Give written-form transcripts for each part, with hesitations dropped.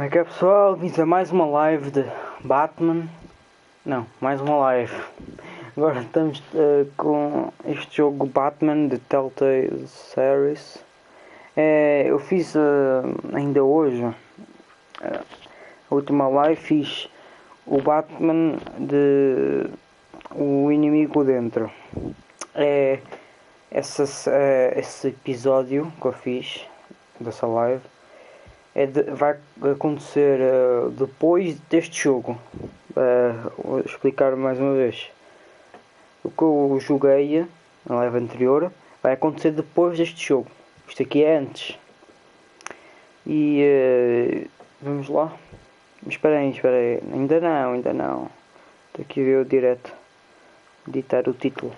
Como é que é, pessoal? Vim a mais uma live de Batman. Não, mais uma live. Agora estamos com este jogo Batman de Telltale Series. Eu fiz ainda hoje a última live. Fiz o Batman de o inimigo dentro. Esse episódio que eu fiz dessa live vai acontecer depois deste jogo. Vou explicar mais uma vez. O que eu joguei na live anterior vai acontecer depois deste jogo. Isto aqui é antes. E vamos lá. Espera aí. Ainda não. Estou aqui a ver o direto. Editar o título.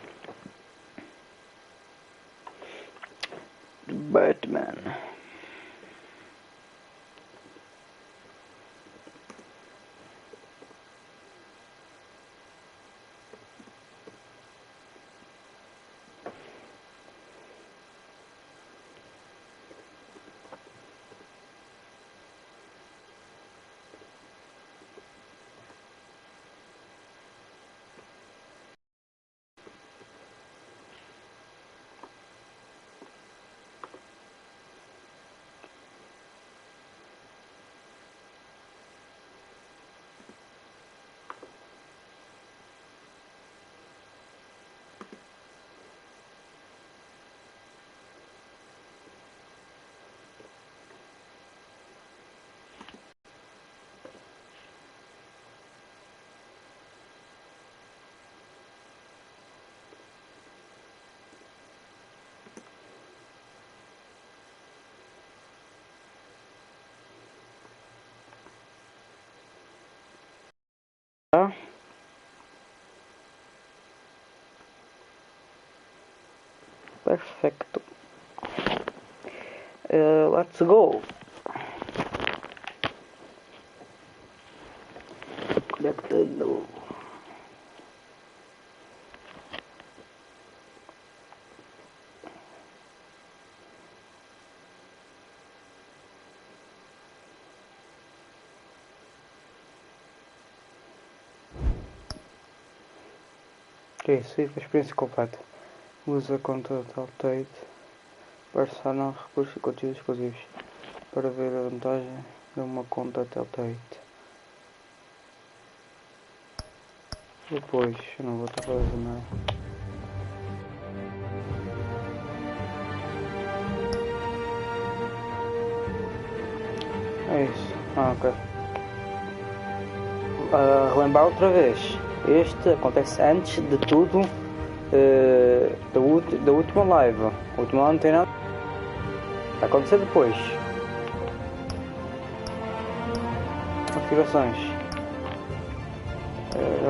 Batman. Perfeito. Let's go. Conectando. Ok, save a experiência completa. Usa a conta Telltale para adicionar recursos e conteúdos exclusivos. Para ver a vantagem de uma conta Telltale. Depois, eu não vou estar fazendo nada. É isso. Ok. Relembrar outra vez. Este acontece antes de tudo da última live. A última live não tem nada. Vai acontecer depois. Configurações.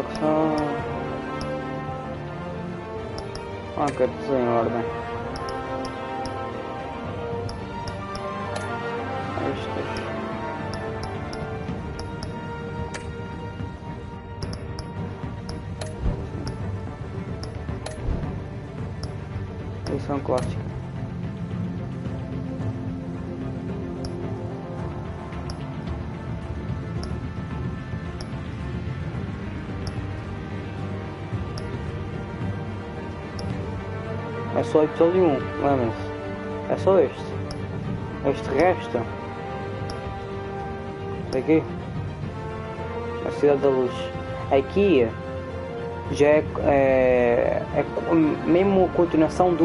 Opção. Ok, tudo em ordem. Estas. Edição clássica. É só o episódio 1, lembrem-se. É só este. Este resto. Aqui. A Cidade da Luz. Aqui já é mesmo a continuação de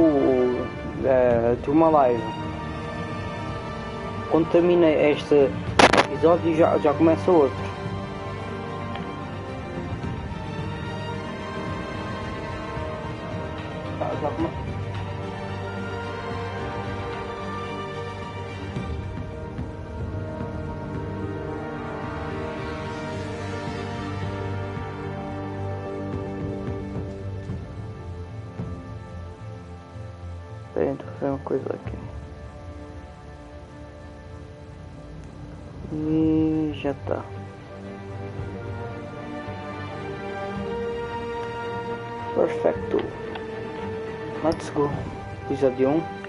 uma live. Quando termina este episódio já começa outro. Espera, vou fazer uma coisa aqui. E já está. Perfeito. Let's go. Episódio 1.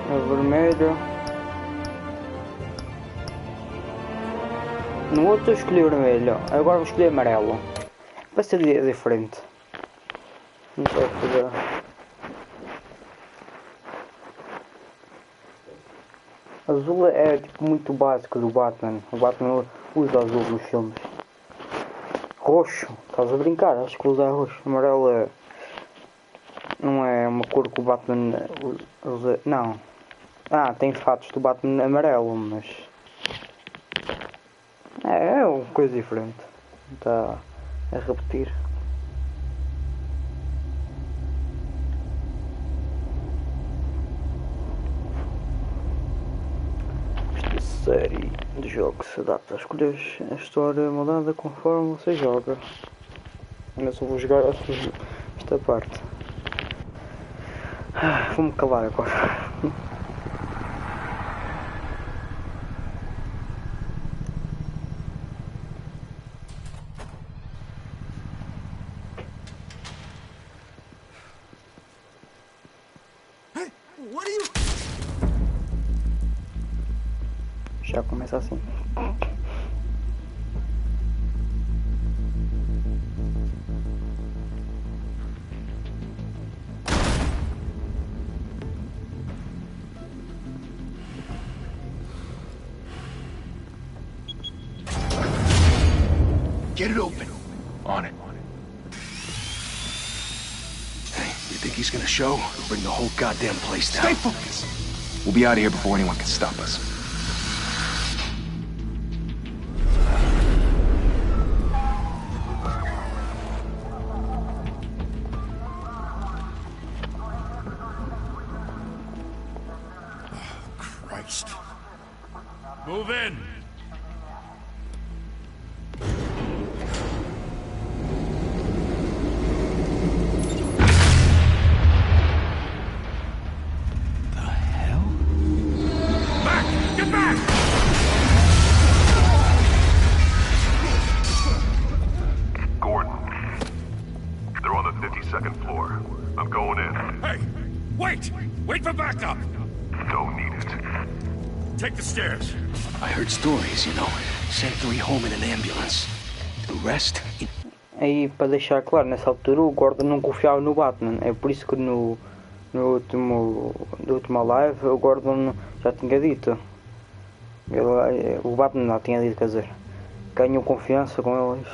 É vermelho. No outro eu escolhi vermelho, agora vou escolher amarelo. Vai ser diferente. Não sei fazer. Azul é tipo muito básico do Batman. O Batman usa azul nos filmes. Roxo, estás a brincar? Acho que usa roxo. Amarelo é... não é uma cor que o Batman usa. Não. Ah, tem fatos do Batman amarelo, mas... é uma coisa diferente. Está a repetir. Esta série de jogos se adapta a escolher a história mudada conforme você joga. Mas eu vou jogar esta parte. Vou-me calar agora. Já começa assim. Get it open. On it. Hey, you think he's gonna show? We'll bring the whole goddamn place down. Stay focused. We'll be out of here before anyone can stop us. Oh, Christ. Move in. Wait for backup! Don't need it. Take the stairs. I heard stories, you know. Sent 3 home in an ambulance. The rest... Aí, para deixar claro, nessa altura o Gordon não confiava no Batman. É por isso que no último live o Gordon já tinha dito. O Batman não tinha dito, quer dizer. Ganhou confiança com eles.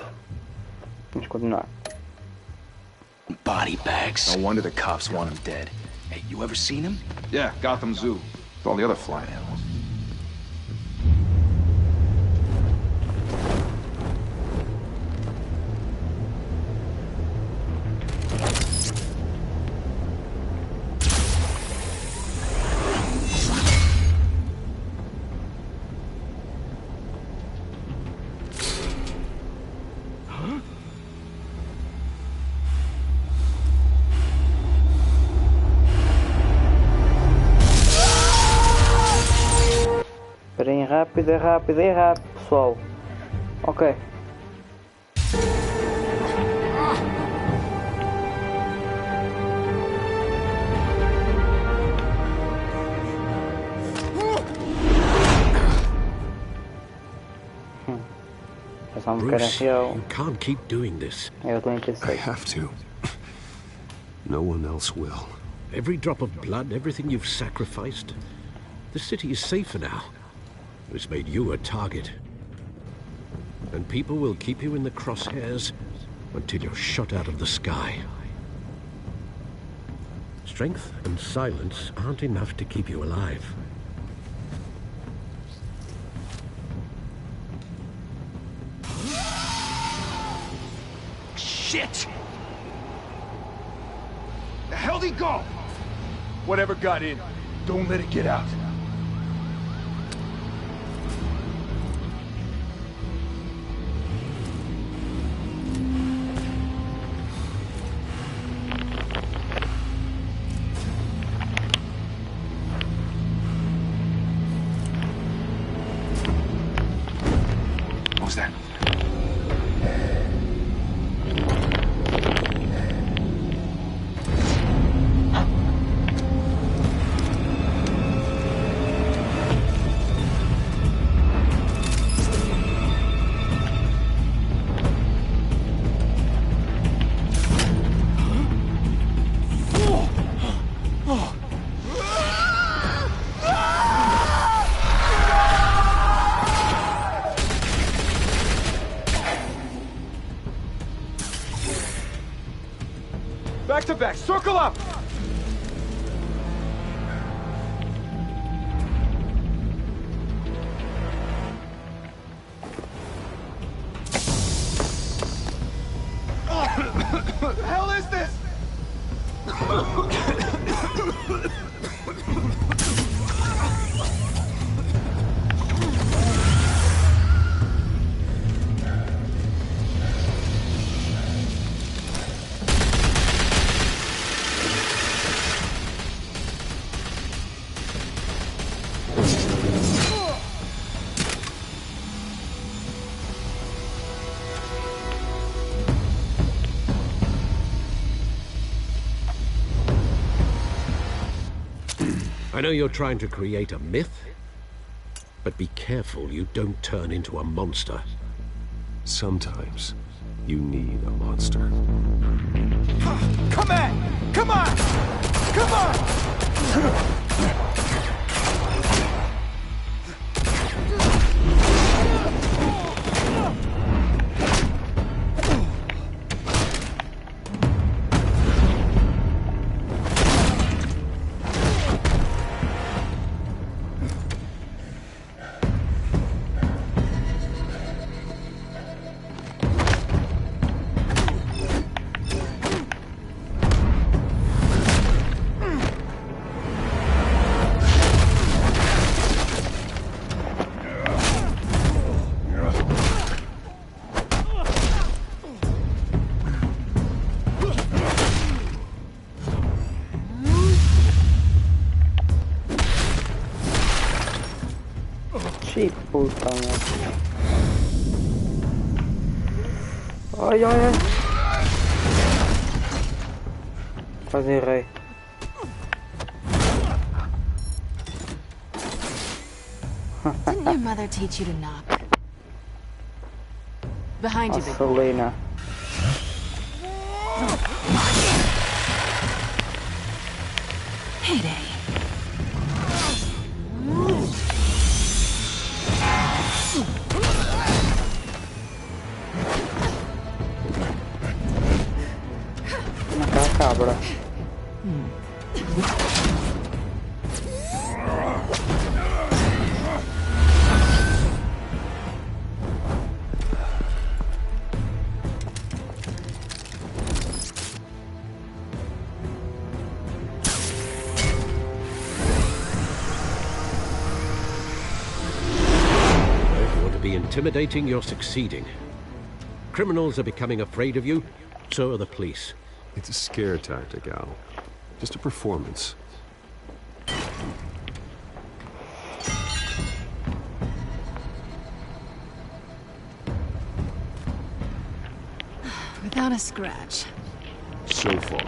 Vamos continuar. Body bags. No wonder the cops want him dead. Hey, you ever seen him? Yeah, Gotham Zoo. With all the other flying animals. Esperem, rápido, pessoal. Ok. Bruce, you can't keep doing this. Eu também I pensei. have to. No one else will. Every drop of blood, everything you've sacrificed. The city is safer now. It's made you a target. And people will keep you in the crosshairs until you're shot out of the sky. Strength and silence aren't enough to keep you alive. Shit! The hell'd he go? Whatever got in, don't let it get out. What was that? Back to back, circle up! What the hell is this? I know you're trying to create a myth, but be careful you don't turn into a monster. Sometimes you need a monster. Come on! Come on! Come on! Puta merda. Ai, ai, ai. Quase errei. Didn't your mother teach you to knock? Behind you, big boy. Selena. Heyday. Cabra. If you want to be intimidating, you're succeeding. Criminals are becoming afraid of you, so are the police. It's a scare tactic, Al. Just a performance. Without a scratch. So far.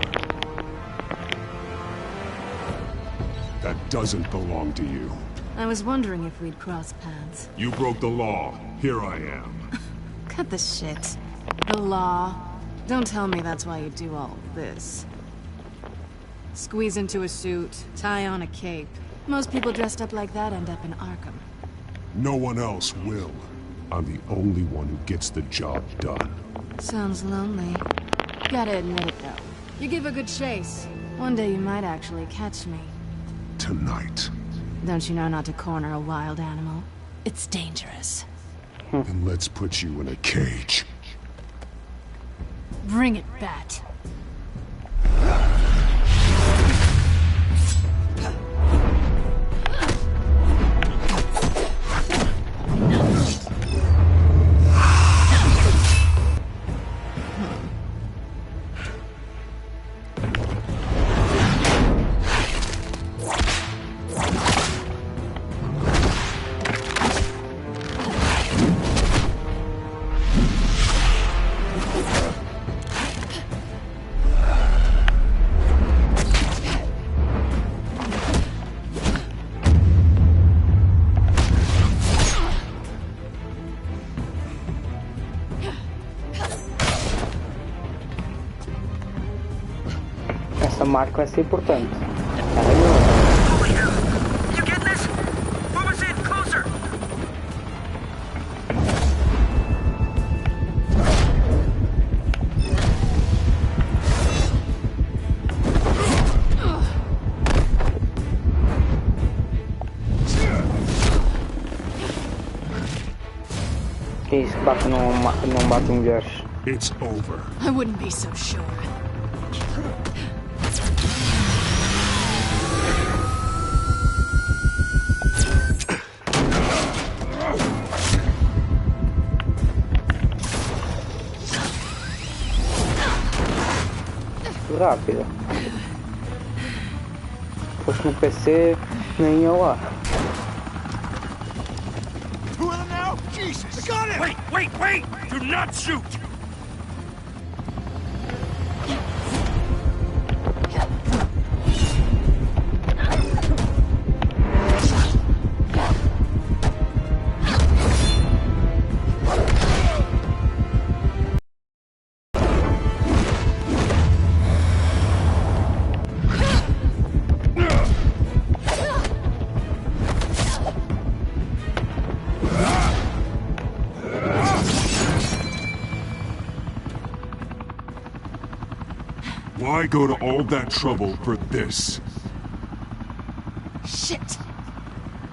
That doesn't belong to you. I was wondering if we'd cross paths. You broke the law. Here I am. Cut the shit. The law. Don't tell me that's why you do all this. Squeeze into a suit, tie on a cape. Most people dressed up like that end up in Arkham. No one else will. I'm the only one who gets the job done. Sounds lonely. Gotta admit it, though. You give a good chase. One day you might actually catch me. Tonight. Don't you know not to corner a wild animal? It's dangerous. Then let's put you in a cage. Bring it, Bat. Essa marca vai ser importante. You get this? Move us in closer. Isso, bate não bate em mulheres. It's over. I wouldn't be so sure. Rápido. Se fosse no PC, nem ia lá. Two of them now? Jesus! I got it! Wait! Do not shoot! Why go to all that trouble for this? Shit!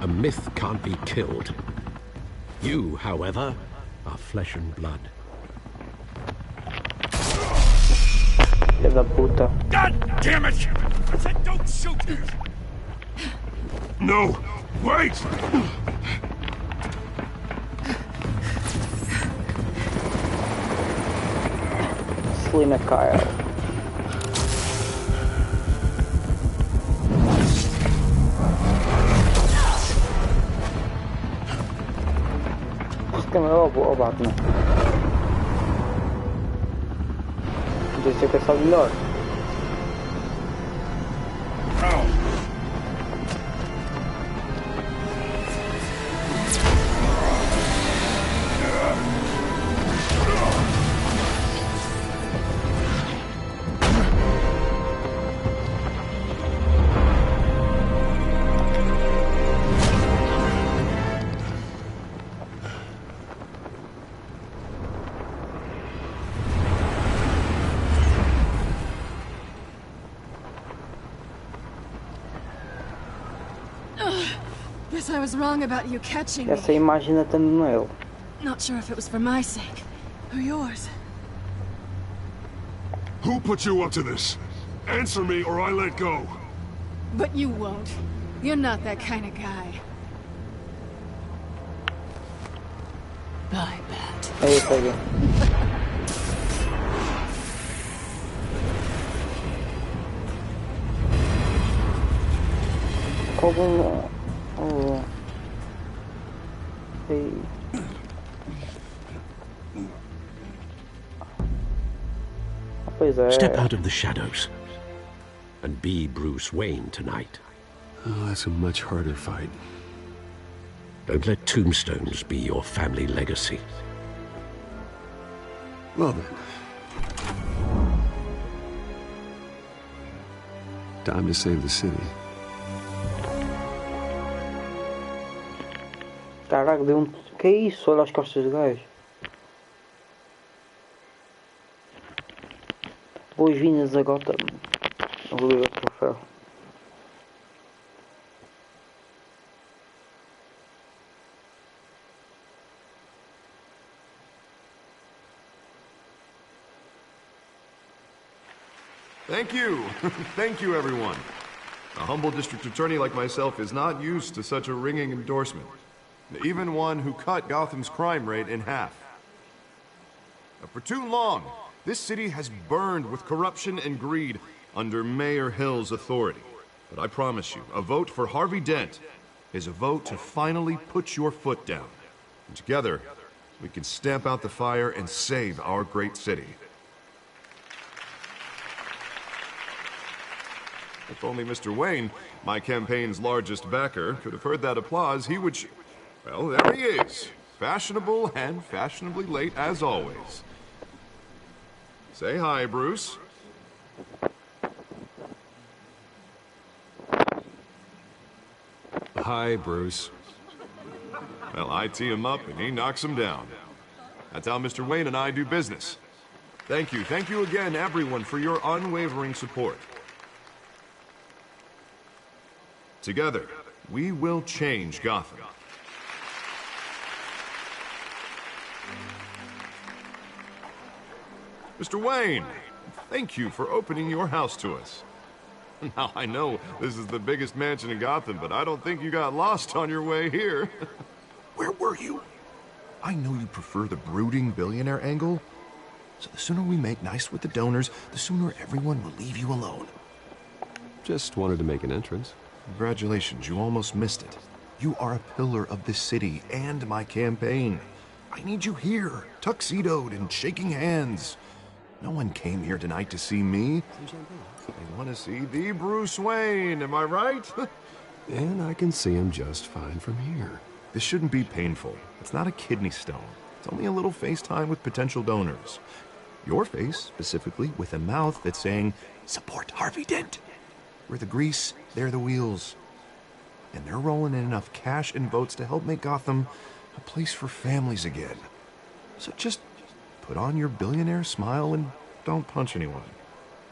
A myth can't be killed. You, however, are flesh and blood. Filha da puta. God damn it! I said don't shoot! No! Wait! Selina Kyle. O Batman. Podia ser pensado melhor. Guess I was wrong about you catching me. Essa imagem ainda estando nele. Not sure if it was for my sake or yours. Who put you up to this? Answer me or I let go. But you won't. You're not that kind of guy. Bye, Bat. Aí, peguei. Como... Oh. Hey. Pois é. Step out of the shadows and be Bruce Wayne tonight. Oh, that's a much harder fight. Don't let tombstones be your family legacy. Well then. Time to save the city. Caraca, deu um... Que é isso? Olha as costas do gajo. Boas-vindas a Gotham. Vou ler o troféu. Thank you. Thank you, everyone. A humble district attorney like myself is not used to such a ringing endorsement. Even one who cut Gotham's crime rate in half. For too long, this city has burned with corruption and greed under Mayor Hill's authority. But I promise you, a vote for Harvey Dent is a vote to finally put your foot down. And together, we can stamp out the fire and save our great city. If only Mr. Wayne, my campaign's largest backer, could have heard that applause, he would... Well, there he is. Fashionable and fashionably late as always. Say hi, Bruce. Hi, Bruce. Well, I tee him up and he knocks him down. That's how Mr. Wayne and I do business. Thank you again, everyone, for your unwavering support. Together, we will change Gotham. Mr. Wayne, thank you for opening your house to us. Now, I know this is the biggest mansion in Gotham, but I don't think you got lost on your way here. Where were you? I know you prefer the brooding billionaire angle, so the sooner we make nice with the donors, the sooner everyone will leave you alone. Just wanted to make an entrance. Congratulations, you almost missed it. You are a pillar of this city and my campaign. I need you here, tuxedoed and shaking hands. No one came here tonight to see me. They want to see the Bruce Wayne, am I right? And I can see him just fine from here. This shouldn't be painful. It's not a kidney stone. It's only a little FaceTime with potential donors. Your face, specifically, with a mouth that's saying, support Harvey Dent. We're the grease, they're the wheels. And they're rolling in enough cash and votes to help make Gotham a place for families again. So just put on your billionaire smile and don't punch anyone.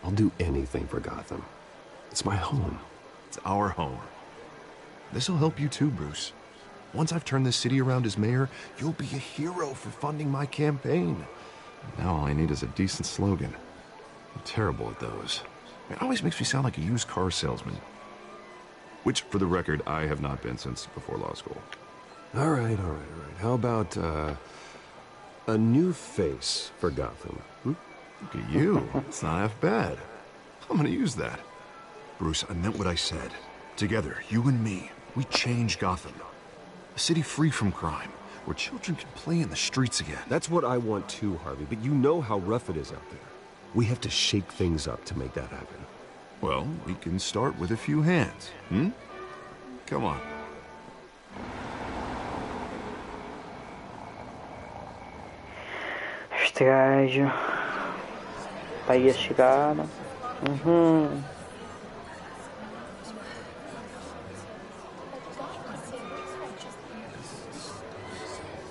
I'll do anything for Gotham. It's my home. It's our home. This'll help you too, Bruce. Once I've turned this city around as mayor, you'll be a hero for funding my campaign. Now all I need is a decent slogan. I'm terrible at those. It always makes me sound like a used car salesman. Which, for the record, I have not been since before law school. All right. How about, a new face for Gotham? Look at you. It's not half bad. I'm gonna use that. Bruce, I meant what I said. Together, you and me, we change Gotham. A city free from crime, where children can play in the streets again. That's what I want too, Harvey, but you know how rough it is out there. We have to shake things up to make that happen. Well, we can start with a few hands, Come on. Este gajo está aí a chegar.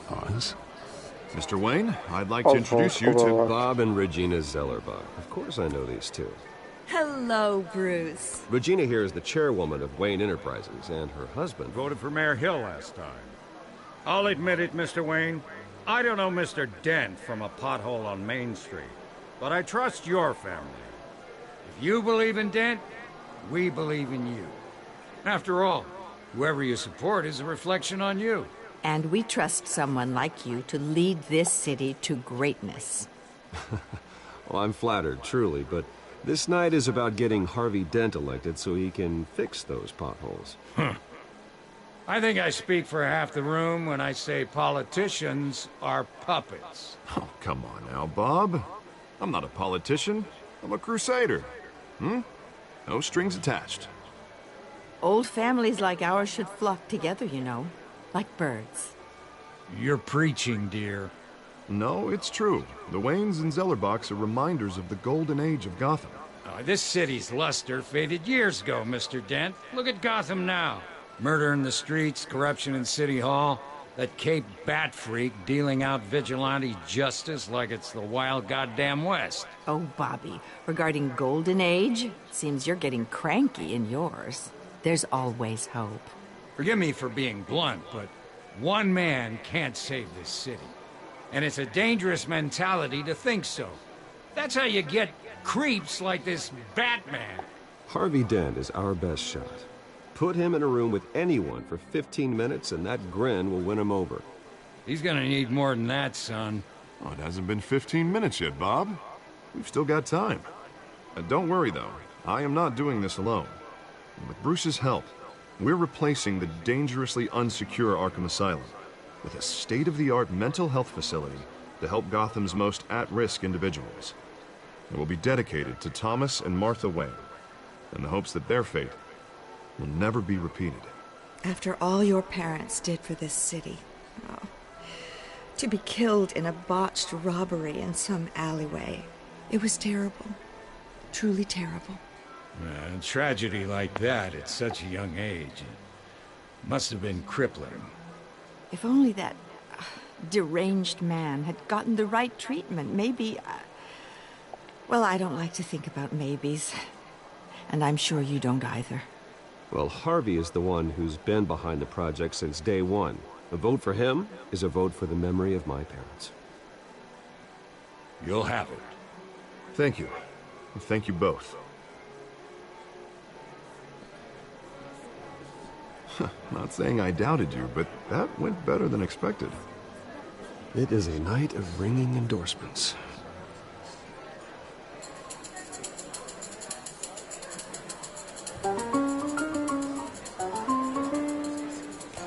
Hans? Mr. Wayne, I'd like to introduce you to Bob and Regina Zellerbach. Of course I know these two. Hello, Bruce. Regina here is the chairwoman of Wayne Enterprises, and her husband Voted for Mayor Hill last time. I'll admit it, Mr. Wayne. I don't know Mr. Dent from a pothole on Main Street, but I trust your family. If you believe in Dent, we believe in you. After all, whoever you support is a reflection on you. And we trust someone like you to lead this city to greatness. Well, I'm flattered, truly, but this night is about getting Harvey Dent elected so he can fix those potholes. I think I speak for half the room when I say politicians are puppets. Oh, come on now, Bob. I'm not a politician. I'm a crusader. No strings attached. Old families like ours should flock together, you know, like birds. You're preaching, dear. No, it's true. The Waynes and Zellerbachs are reminders of the golden age of Gotham. This city's luster faded years ago, Mr. Dent. Look at Gotham now. Murder in the streets, corruption in City Hall, that Cape Bat freak dealing out vigilante justice like it's the wild goddamn West. Oh, Bobby, regarding Golden Age, seems you're getting cranky in yours. There's always hope. Forgive me for being blunt, but one man can't save this city. And it's a dangerous mentality to think so. That's how you get creeps like this Batman. Harvey Dent is our best shot. Put him in a room with anyone for 15 minutes and that grin will win him over. He's gonna need more than that, son. Oh, it hasn't been 15 minutes yet, Bob. We've still got time. Don't worry, though. I am not doing this alone. With Bruce's help, we're replacing the dangerously unsecure Arkham Asylum with a state-of-the-art mental health facility to help Gotham's most at-risk individuals. It will be dedicated to Thomas and Martha Wayne, in the hopes that their fate will never be repeated. After all your parents did for this city, to be killed in a botched robbery in some alleyway, it was terrible. Truly terrible. A tragedy like that at such a young age must have been crippling. If only that deranged man had gotten the right treatment, maybe... well, I don't like to think about maybes. And I'm sure you don't either. Well, Harvey is the one who's been behind the project since day one. A vote for him is a vote for the memory of my parents. You'll have it. Thank you. Thank you both. Not saying I doubted you, but that went better than expected. It is a night of ringing endorsements.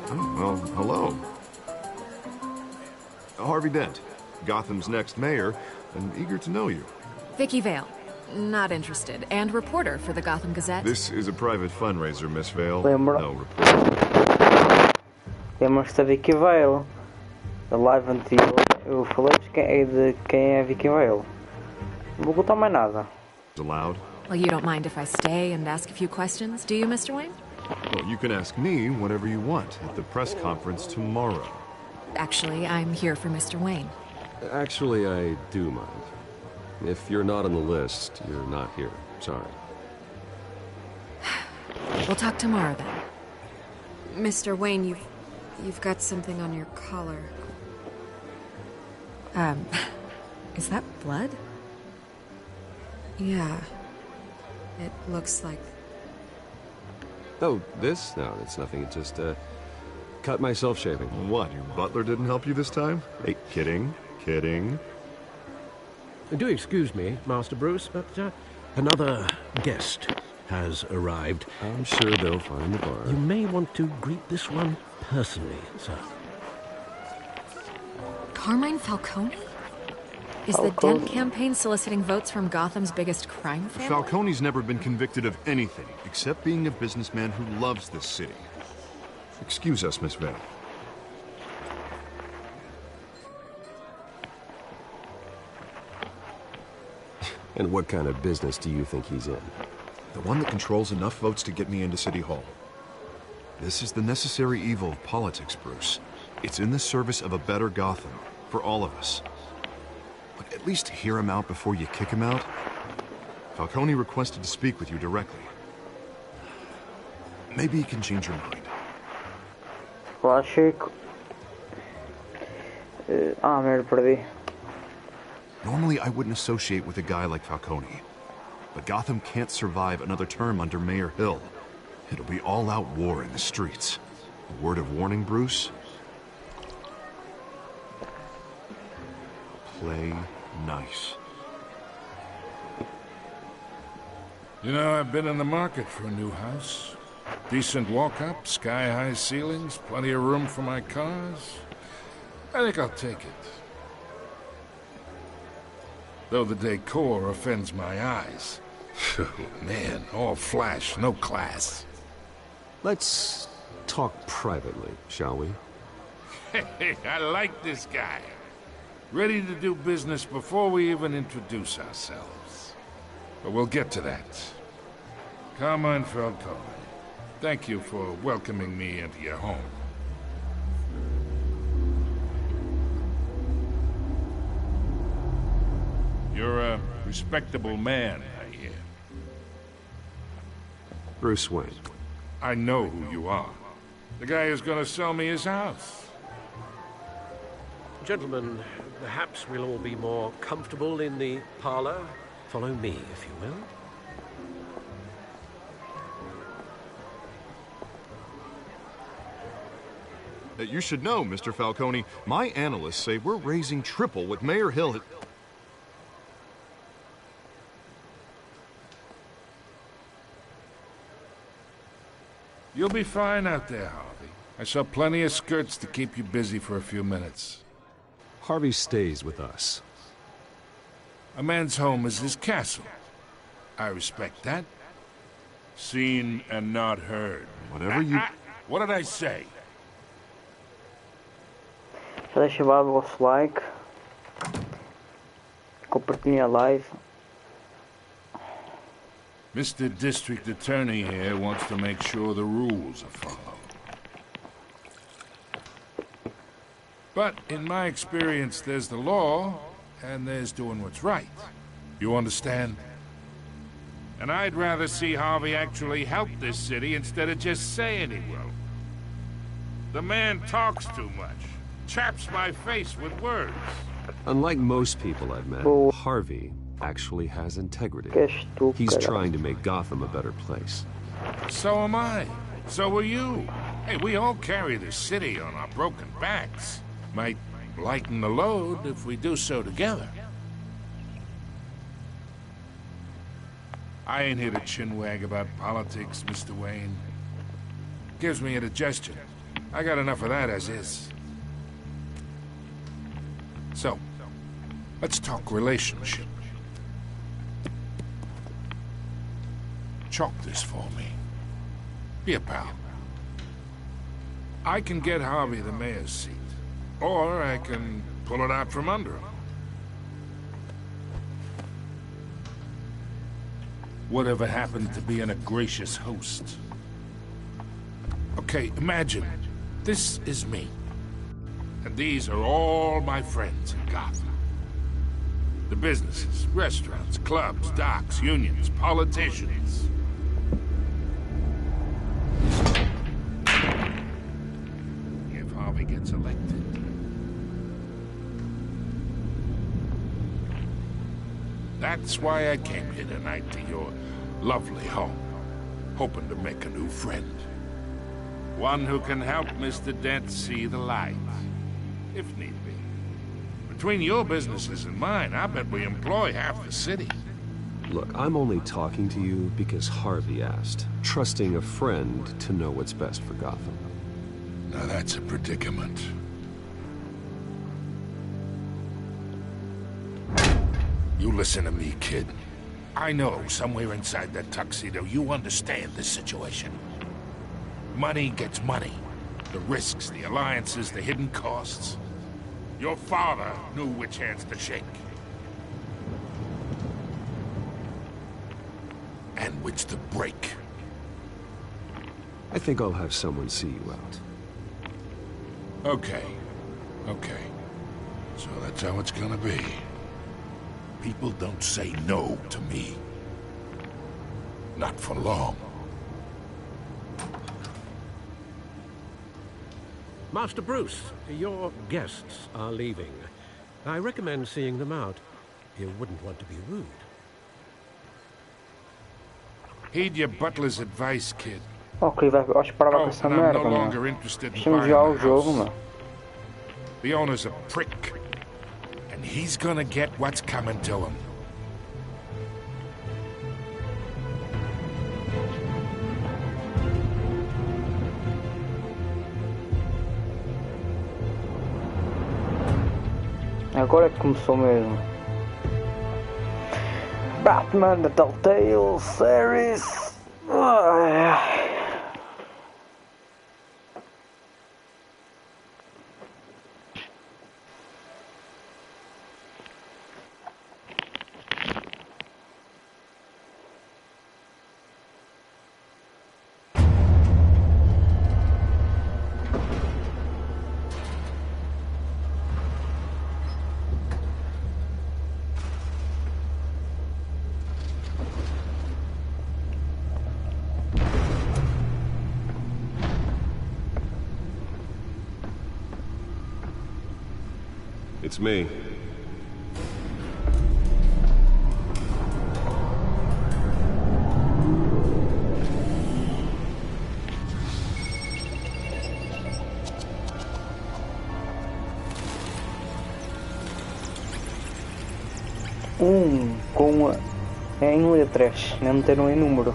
Oh, well, hello. Harvey Dent, Gotham's next mayor, and eager to know you. Vicky Vale. Not interested. And reporter for the Gotham Gazette. This is a private fundraiser, Miss Vale. Lembra- No report. Lembras-te da Vicky Vale? Da live anterior, eu falei de quem é Vicky Vale. Não vou contar mais nada. Allowed? Well, you don't mind if I stay and ask a few questions, do you, Mr. Wayne? Well, you can ask me whatever you want at the press conference tomorrow. Actually, I'm here for Mr. Wayne. Actually, I do mind. If you're not on the list, you're not here. Sorry. We'll talk tomorrow, then. Mr. Wayne, you've got something on your collar. Is that blood? Yeah. It looks like... Oh, this? No, it's nothing. It just, cut myself shaving. What, your butler didn't help you this time? Hey, kidding. Do excuse me, Master Bruce, but another guest has arrived. I'm sure they'll find the bar. You may want to greet this one personally, sir. Carmine Falcone? Is the Dent campaign soliciting votes from Gotham's biggest crime family? Falcone's never been convicted of anything, except being a businessman who loves this city. Excuse us, Miss Vale. And what kind of business do you think he's in? The one that controls enough votes to get me into City Hall. This is the necessary evil of politics, Bruce. It's in the service of a better Gotham, for all of us. But at least hear him out before you kick him out. Falcone requested to speak with you directly. Maybe he can change your mind. Clássico. Merda, perdi. Normally, I wouldn't associate with a guy like Falcone. But Gotham can't survive another term under Mayor Hill. It'll be all-out war in the streets. A word of warning, Bruce? Play nice. You know, I've been in the market for a new house. Decent walk-up, sky-high ceilings, plenty of room for my cars. I think I'll take it. Though the decor offends my eyes. Oh, man, all flash, no class. Let's talk privately, shall we? Hey, I like this guy. Ready to do business before we even introduce ourselves. But we'll get to that. Carmine Falcone, thank you for welcoming me into your home. You're a respectable man, I hear. Bruce Wayne. I know who you are. The guy who's gonna sell me his house. Gentlemen, perhaps we'll all be more comfortable in the parlor. Follow me, if you will. You should know, Mr. Falcone, my analysts say we're raising triple what Mayor Hill had... You'll be fine out there, Harvey. I saw plenty of skirts to keep you busy for a few minutes. Harvey stays with us. A man's home is his castle. I respect that. Seen and not heard. Whatever you... What did I say? Já deixa lá o vosso like. Compartilhem a live. Mr. District Attorney here wants to make sure the rules are followed. But in my experience, there's the law, and there's doing what's right. You understand? And I'd rather see Harvey actually help this city instead of just saying he will. The man talks too much. Chaps my face with words. Unlike most people I've met, Harvey actually has integrity. Que és tu, He's caralho. trying to make Gotham a better place. So am I. So are you. Hey, we all carry this city on our broken backs. Might lighten the load if we do so together. I ain't here to chinwag about politics, Mr. Wayne. Gives me indigestion. I got enough of that as is. So, let's talk relationship. Chalk this for me. Be a pal. I can get Harvey the mayor's seat, or I can pull it out from under him. Whatever happened to being a gracious host? Okay, imagine, this is me. And these are all my friends in Gotham. The businesses, restaurants, clubs, docks, unions, politicians. If Harvey gets elected. That's why I came here tonight to your lovely home, hoping to make a new friend. One who can help Mr. Dent see the light, if need be. Between your businesses and mine, I bet we employ half the city. Look, I'm only talking to you because Harvey asked, trusting a friend to know what's best for Gotham. Now that's a predicament. You listen to me, kid. I know somewhere inside that tuxedo you understand this situation. Money gets money. The risks, the alliances, the hidden costs. Your father knew which hands to shake. And which to break. I think I'll have someone see you out. Okay. Okay. So that's how it's gonna be. People don't say no to me. Not for long. Master Bruce, your guests are leaving. I recommend seeing them out. You wouldn't want to be rude. Heed your butler's advice, kid. Ok, vais parar com essa and I'm merda, no mano. longer interested in Deixa-me buying jogar o the jogo, house. mano. The owner's a prick. And he's gonna get what's coming to him. Agora é que começou mesmo. Batman, the Telltale series. It's me. Com em letras, não meteram em número.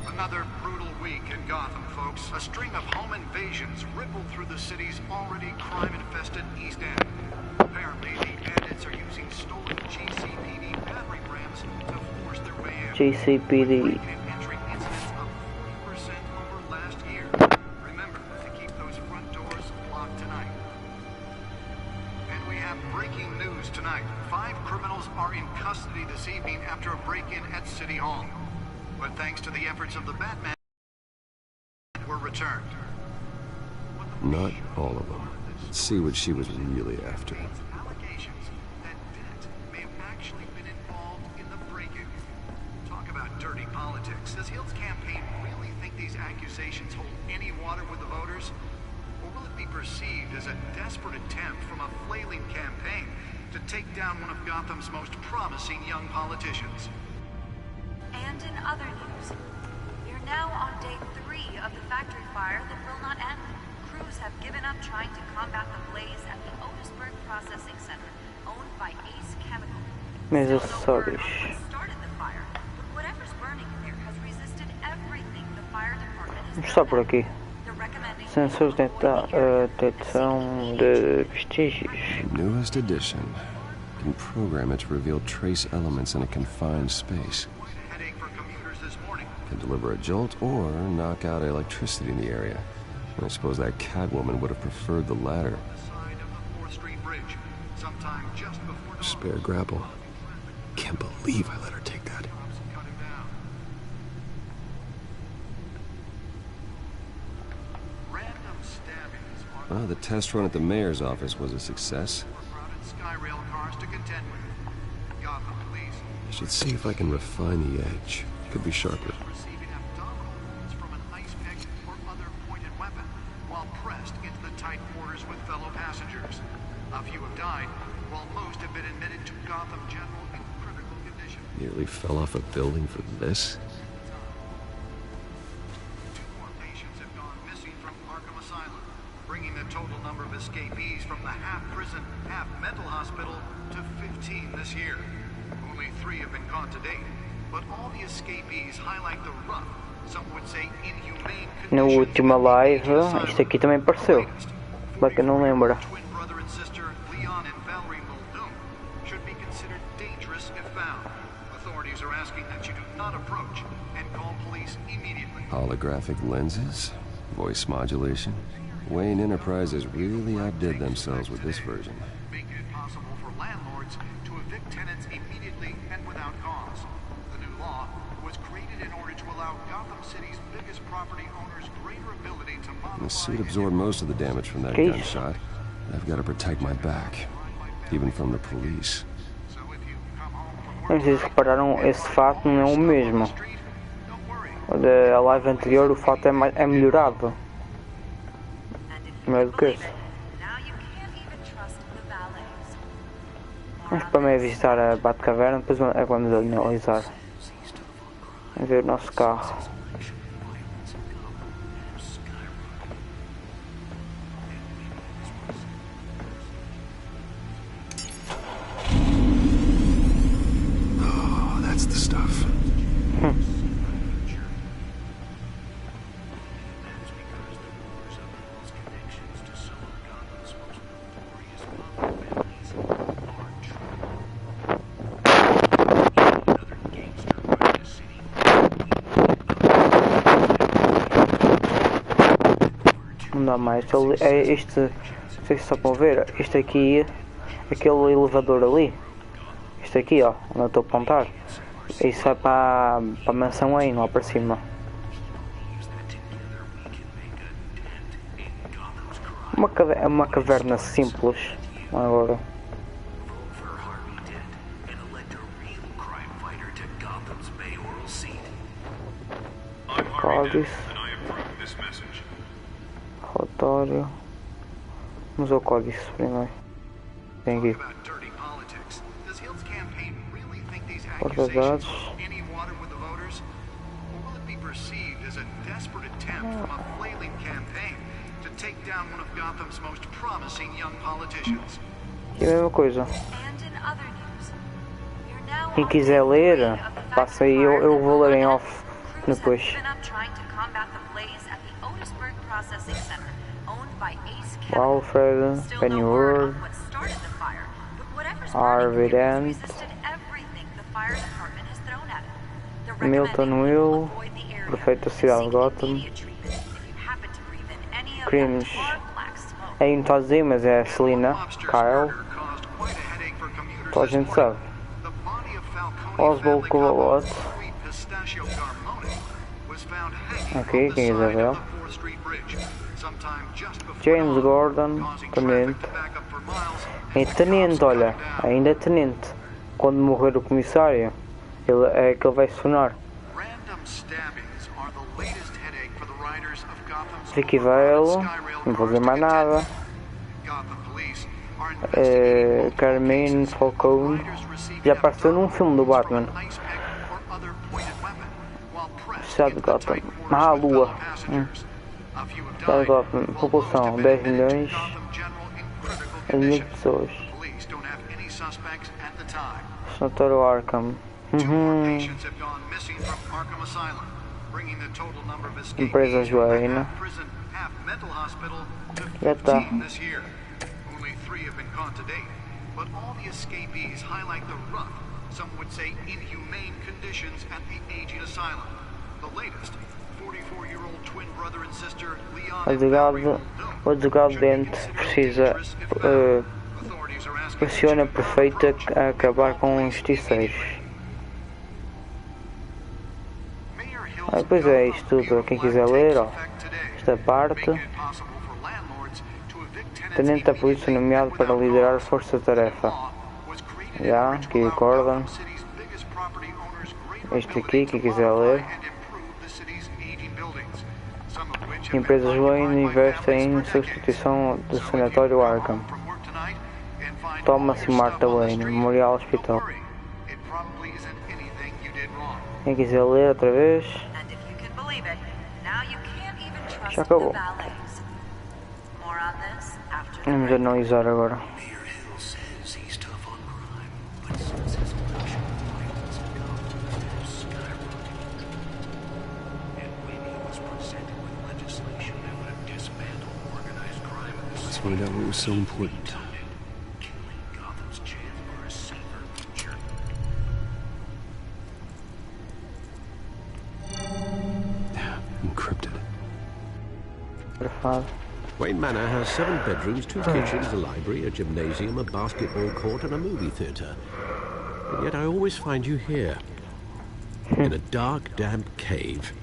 Another brutal week in Gotham, folks. A string of home invasions rippled through the city's already crime-infested East End. Apparently, the bandits are using stolen GCPD battering rams to force their way in. GCPD. Entry incidents up 40% over last year. Remember to keep those front doors locked tonight. And we have breaking news tonight. 5 criminals are in custody this evening after a break-in at City Hall. But thanks to the efforts of the Batman, were returned. Not all of them. Let's see what she was really after. Allegations that Dent may have actually been involved in the break-in. Talk about dirty politics. Does Hill's campaign really think these these accusations hold any water with the voters? Or will it be perceived as a desperate attempt from a flailing campaign to take down one of Gotham's most promising young politicians? And in other news, we're now on day 3 of the factory fire that will not end. Crews have given up trying to combat the blaze at the Otisburg Processing Center, owned by Ace Chemical. Mas acessórios. Started the fire, but whatever's burning there has resisted everything the fire department has Vamos estar por aqui. Sensores de detecção de vestígios. Newest edition. Can program it to reveal trace elements in a confined space. Can deliver a jolt or knock out electricity in the area. I suppose that Catwoman would have preferred the latter. Spare grapple. Can't believe I let her take that. Well, the test run at the mayor's office was a success. I should see if I can refine the edge. Could be sharper. Nearly fell off a building for this? Bringing the total number of escapees from the half-prison, half-mental hospital to 15 this year. Only 3 have been caught to date, but all the escapees highlight the rough, some would say inhumane Na última live, isto aqui também apareceu. Para quem não lembra. twin brother and sister Leon and Valerie Muldoon should be considered dangerous if found. Authorities are asking that you do not approach and call police immediately. Holographic lenses? Voice modulation? Wayne Enterprises really outdid themselves with this version. Making it possible for landlords to evict tenants immediately and without cause. The new law was created in order to allow Gotham City's biggest property owners greater ability to modify... The suit absorbed most of the damage from that gunshot. I've got to protect my back, even from the police. Não sei se repararam, esse fato não é o mesmo. Da live anterior o fato é melhorado. Melhor do que esse. Vamos primeiro visitar a Batcaverna, depois vamos analisar. Vamos ver o nosso carro. Oh, that's the stuff. Não dá mais. Este, não sei se só para ver, este aqui, aquele elevador ali, este aqui ó, onde eu estou a apontar, isso vai para a mansão aí, lá para cima. Uma caverna simples, agora. Código. Relatório. Vamos ao código primeiro. Tem aqui. Porta-dados. E a mesma coisa. Quem quiser ler, passa aí, eu vou ler em off depois. Alfred, Pennyworth, Harvey Dent, Milton Will, Prefeito da cidade de Gotham, Crimes, aí não está a dizer, mas é a Selina, Kyle, toda a gente sabe, Oswald Cobalot, ok, quem quiser ver, James Gordon, tenente. É tenente, olha, ainda é tenente. Quando morrer o comissário, é que ele vai se tornar. Vicky Vale, não vou dizer mais nada. Carmine Falcone, já apareceu num filme do Batman. Cidade de Gotham. Ah, Lua. Cidade de Gotham. População 10 milhões. 1.000 pessoas. Sanatório Arkham. Empresa Joana. Já está. But all the escapees highlight the rough, some would say inhumane conditions at the aging asylum. The latest, 44-year-old twin brother and sister Leon O advogado Dent precisa pressiona perfeita a acabar com os justiceiros. Pois é, isto tudo. Quem quiser ler, ó, esta parte. Tenente da polícia nomeado para liderar a força-tarefa. Já, aqui Gordon. Este aqui, quem quiser ler. Empresas Wayne investem em substituição do sanatório Arkham. Thomas e Martha Wayne, Memorial Hospital. Quem quiser ler outra vez. Já acabou. Vamos analisar agora. Let's find out what was so important. Encrypted. Wayne Manor has 7 bedrooms, 2 kitchens, a library, a gymnasium, a basketball court, and a movie theatre. And yet I always find you here, in a dark, damp cave,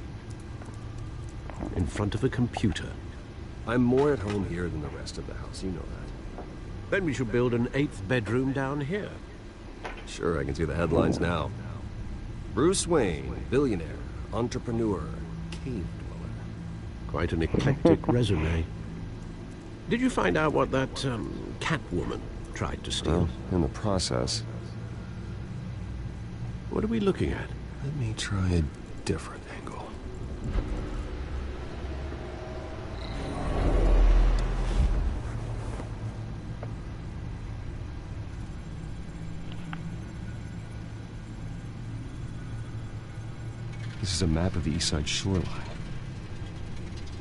in front of a computer. I'm more at home here than the rest of the house, you know that. Then we should build an 8th bedroom down here. Sure, I can see the headlines now. Bruce Wayne, billionaire, entrepreneur, cave dweller. Quite an eclectic resume. Did you find out what that Catwoman tried to steal? Well, in the process. What are we looking at? Let me try a different angle. This is a map of the East Side shoreline.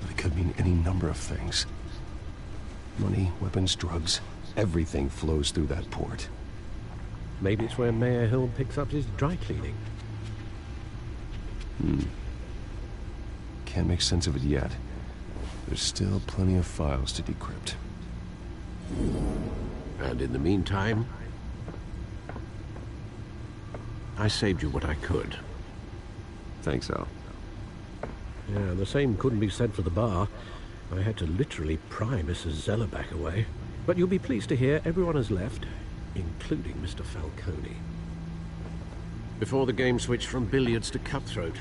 But it could mean any number of things. Money, weapons, drugs, everything flows through that port. Maybe it's where Mayor Hill picks up his dry cleaning. Can't make sense of it yet. There's still plenty of files to decrypt. And in the meantime, I saved you what I could. Thanks, Al. Yeah, the same couldn't be said for the bar. I had to literally pry Mrs. Zellerback away. But you'll be pleased to hear everyone has left, including Mr. Falcone. Before the game switched from billiards to cutthroat.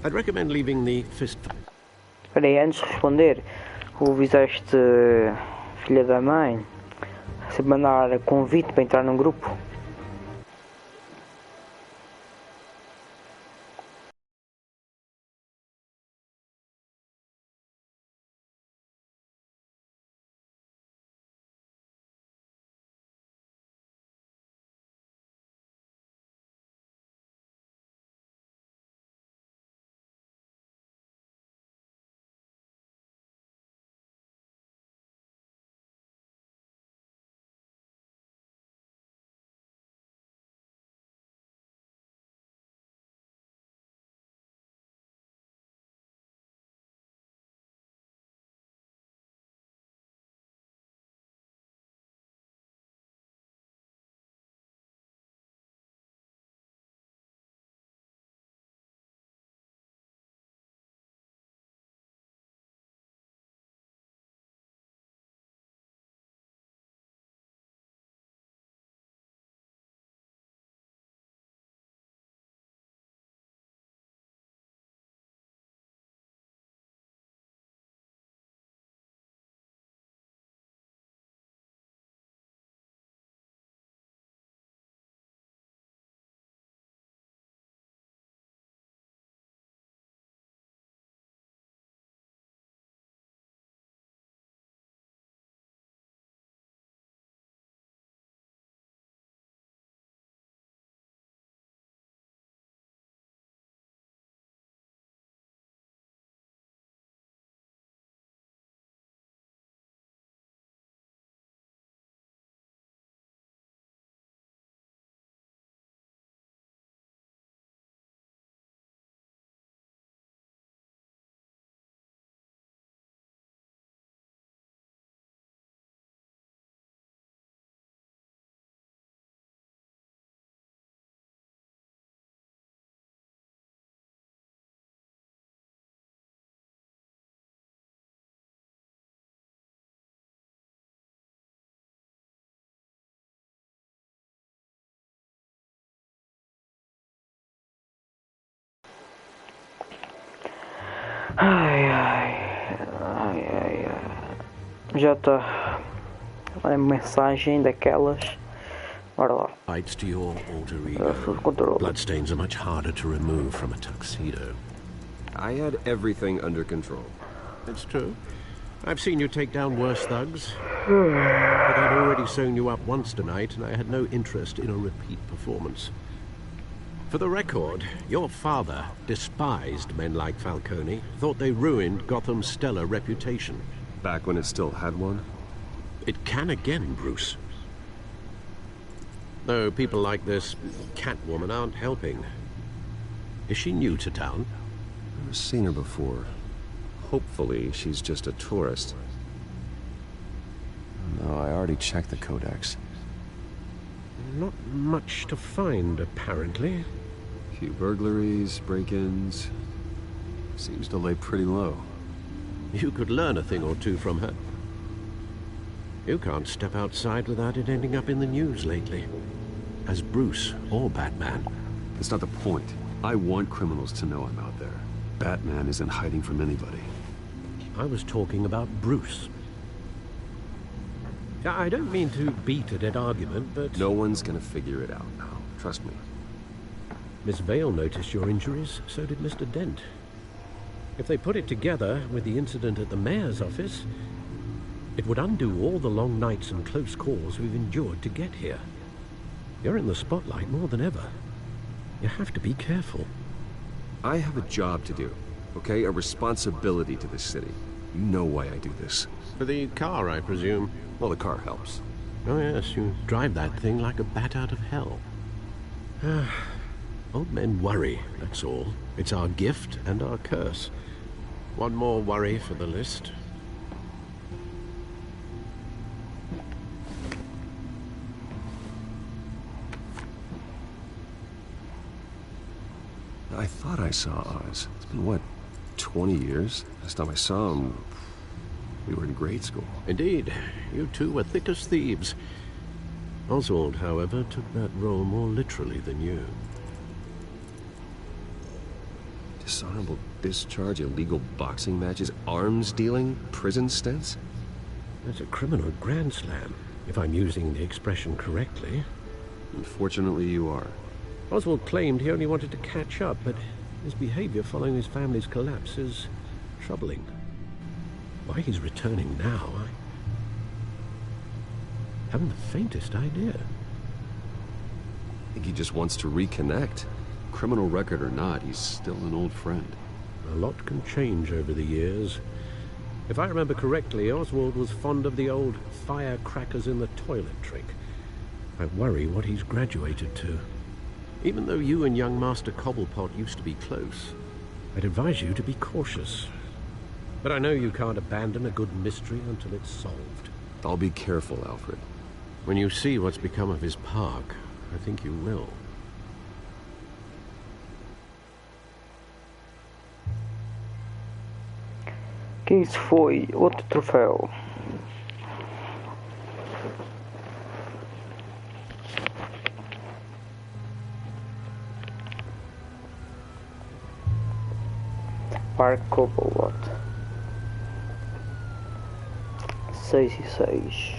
I'd recommend leaving the fist... Espera aí, antes de responder, o avisaste, filha da mãe, se mandar convite para entrar num grupo. Ai. Já está a mensagem daquelas. Bora lá. Bites to your alter ego. Bloodstains are much harder to remove from a tuxedo. I had everything under control. That's true. I've seen you take down worse thugs. But I'd already sewn you up once tonight, and I had no interest in a repeat performance. For the record, your father despised men like Falcone, thought they ruined Gotham's stellar reputation. Back when it still had one? It can again, Bruce. Though people like this Catwoman aren't helping. Is she new to town? Never seen her before. Hopefully, she's just a tourist. No, I already checked the codex. Not much to find, apparently. Few burglaries, break-ins. Seems to lay pretty low. You could learn a thing or two from her. You can't step outside without it ending up in the news lately. As Bruce or Batman. That's not the point. I want criminals to know I'm out there. Batman isn't hiding from anybody. I was talking about Bruce. I don't mean to beat a dead argument, but... No one's gonna figure it out now. Trust me. Miss Vale noticed your injuries, so did Mr. Dent. If they put it together with the incident at the mayor's office, it would undo all the long nights and close calls we've endured to get here. You're in the spotlight more than ever. You have to be careful. I have a job to do, okay? A responsibility to this city. You know why I do this. For the car, I presume. Well, the car helps. Oh yes, you drive that thing like a bat out of hell. Old men worry, that's all. It's our gift and our curse. One more worry for the list. I thought I saw Oz. It's been, what, 20 years? Last time I saw him, we were in grade school. Indeed. You two were thick as thieves. Oswald, however, took that role more literally than you. Dishonorable discharge, illegal boxing matches, arms dealing, prison stints? That's a criminal grand slam, if I'm using the expression correctly. Unfortunately, you are. Oswald claimed he only wanted to catch up, but his behavior following his family's collapse is troubling. Why he's returning now, I haven't the faintest idea. I think he just wants to reconnect. Criminal record or not, he's still an old friend. A lot can change over the years. If I remember correctly, Oswald was fond of the old firecrackers in the toilet trick. I worry what he's graduated to. Even though you and young Master Cobblepot used to be close, I'd advise you to be cautious. But I know you can't abandon a good mystery until it's solved. I'll be careful, Alfred. When you see what's become of his park, I think you will. Que isso foi? Outro troféu. Park Copilot 6 e 6.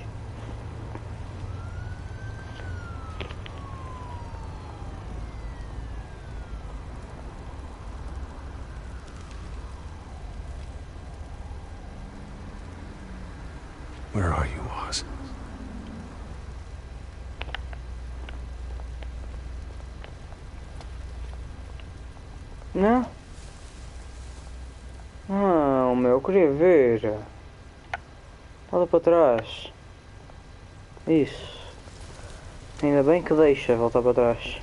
Where are you, Oz? Não? Não, meu, eu queria ver. Volta para trás. Isso. Ainda bem que deixa voltar para trás.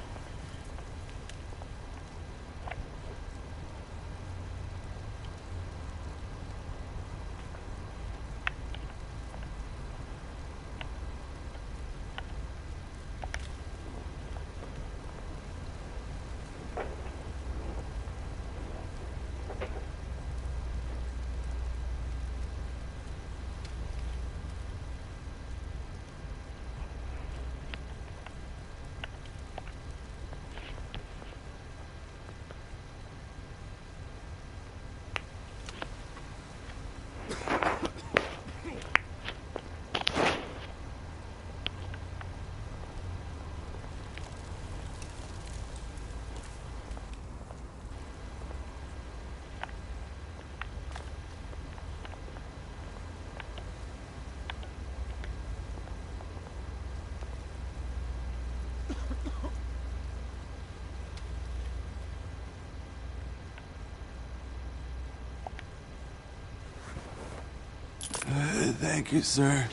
Thank you, sir.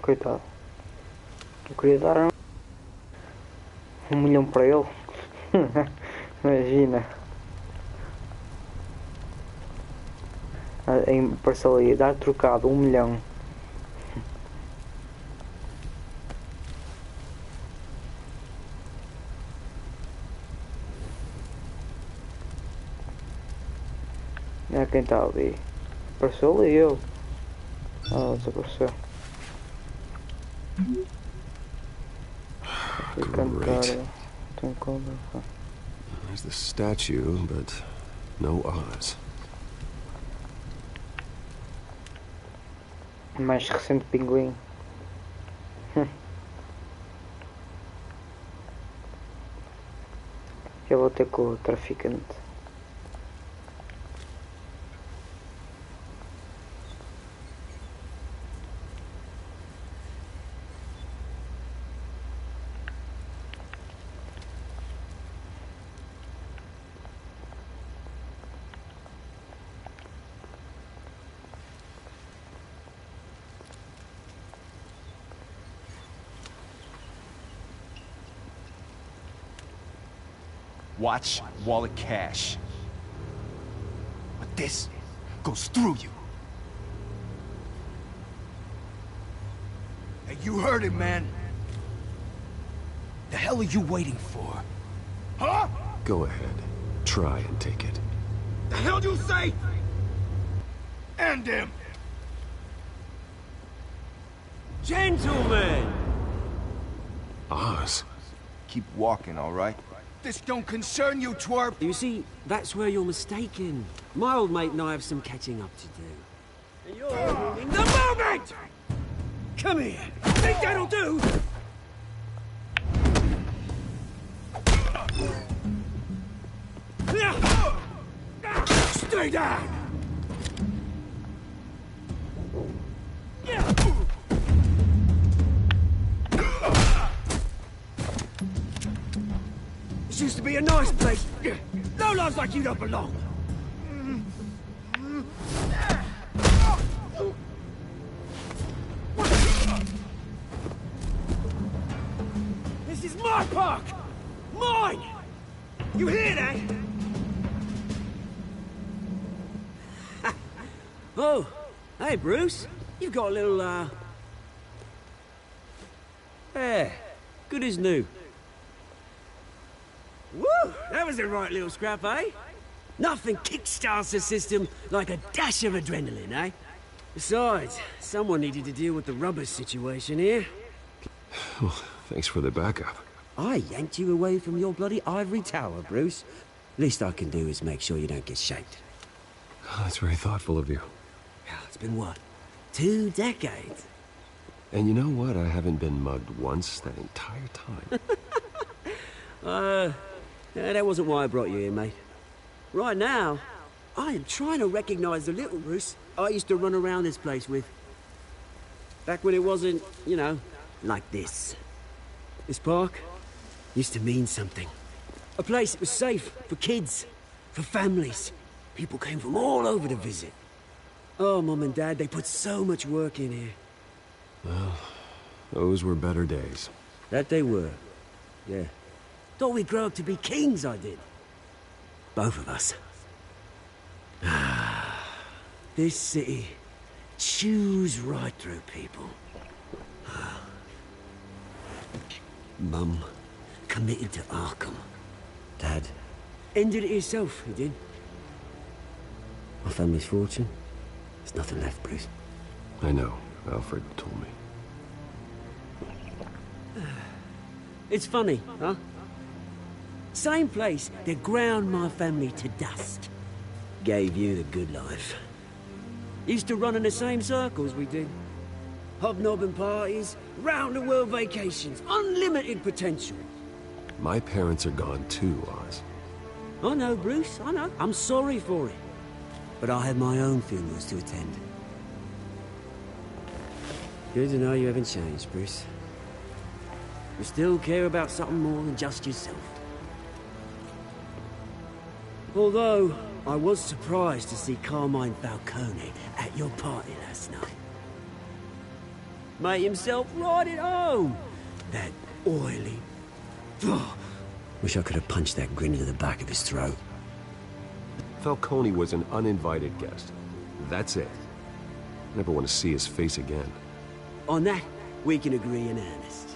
Coitado. Eu queria dar $1 milhão para ele. Imagina. Em parcialidade trocado, 1 milhão. É quem está ali. Apareceu ali ele. Ah, desapareceu. Great. There's the statue, but no Oz. Mais recente pinguim. Eu vou ter com o traficante. Watch wallet cash. But this goes through you. Hey, you heard it, man. The hell are you waiting for? Huh? Go ahead. Try and take it. The hell you say? End him! Gentlemen! Oz. Keep walking, all right? This don't concern you, twerp! You see, that's where you're mistaken. My old mate and I have some catching up to do. And you're ruining the moment! Come here! Think that'll do? Stay down! This used to be a nice place. No lives like you don't belong. This is my park! Mine! You hear that? Oh, hey Bruce. You've got a little, yeah, good as new. Woo! That was a right little scrap, eh? Nothing kickstarts the system like a dash of adrenaline, eh? Besides, someone needed to deal with the rubber situation here. Well, thanks for the backup. I yanked you away from your bloody ivory tower, Bruce. Least I can do is make sure you don't get shaped. Oh, that's very thoughtful of you. It's been what? 2 decades? And you know what? I haven't been mugged once that entire time. Yeah, that wasn't why I brought you here, mate. Right now, I am trying to recognize the little Bruce I used to run around this place with. Back when it wasn't, you know, like this. This park used to mean something. A place that was safe for kids, for families. People came from all over to visit. Oh, Mum and Dad, they put so much work in here. Well, those were better days. That they were, yeah. Thought we'd grow up to be kings, I did. Both of us. This city chews right through people. Mum committed to Arkham. Dad ended it himself, he did. My family's fortune, there's nothing left, Bruce. I know. Alfred told me. It's funny, huh? Same place that ground my family to dust. Gave you the good life. Used to run in the same circles we did. Hobnobbing parties, round-the-world vacations, unlimited potential. My parents are gone too, Oz. I know, Bruce, I know. I'm sorry for it. But I had my own funerals to attend. Good to know you haven't changed, Bruce. You still care about something more than just yourself. Although, I was surprised to see Carmine Falcone at your party last night. Made himself right at home. That oily... Ugh. Wish I could have punched that grin into the back of his throat. Falcone was an uninvited guest. That's it. Never want to see his face again. On that, we can agree in earnest.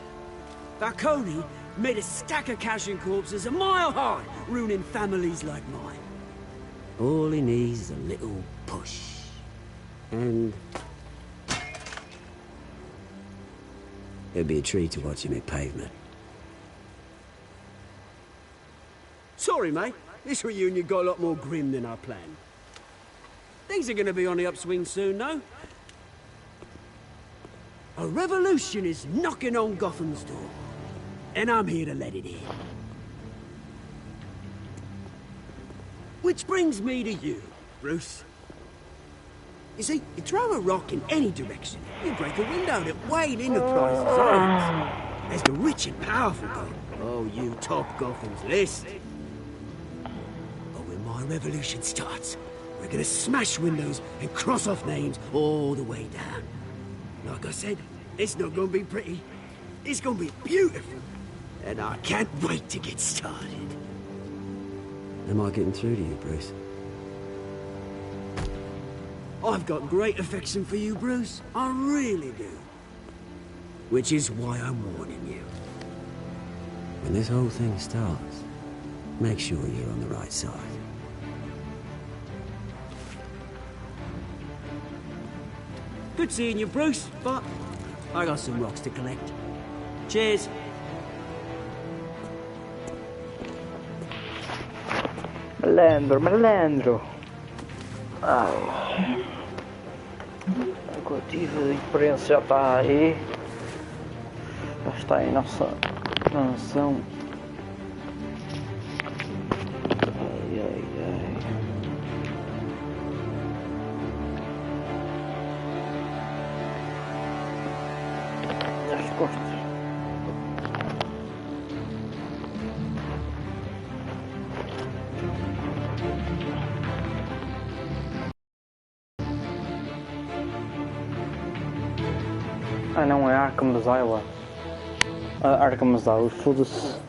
Falcone made a stack of cash and corpses a mile high, ruining families like mine. All he needs is a little push. And... it'd be a treat to watch him hit pavement. Sorry, mate. This reunion got a lot more grim than I planned. Things are gonna be on the upswing soon, though. A revolution is knocking on Gotham's door. And I'm here to let it in. Which brings me to you, Bruce. You see, you throw a rock in any direction, you break a window that Wayne Enterprises owns. As the rich and powerful go, oh, you top Gotham's list. But when my revolution starts, we're gonna smash windows and cross off names all the way down. Like I said, it's not gonna be pretty. It's gonna be beautiful. And I can't wait to get started. Am I getting through to you, Bruce? I've got great affection for you, Bruce. I really do. Which is why I'm warning you. When this whole thing starts, make sure you're on the right side. Good seeing you, Bruce, but I got some rocks to collect. Cheers. Malandro. Ai. O coletivo de imprensa já está aí. Já está aí nossa canção. Ai, ai, ai. As costas. Ah não, é Arkham Asylum. Arkham Asylum, foda-se.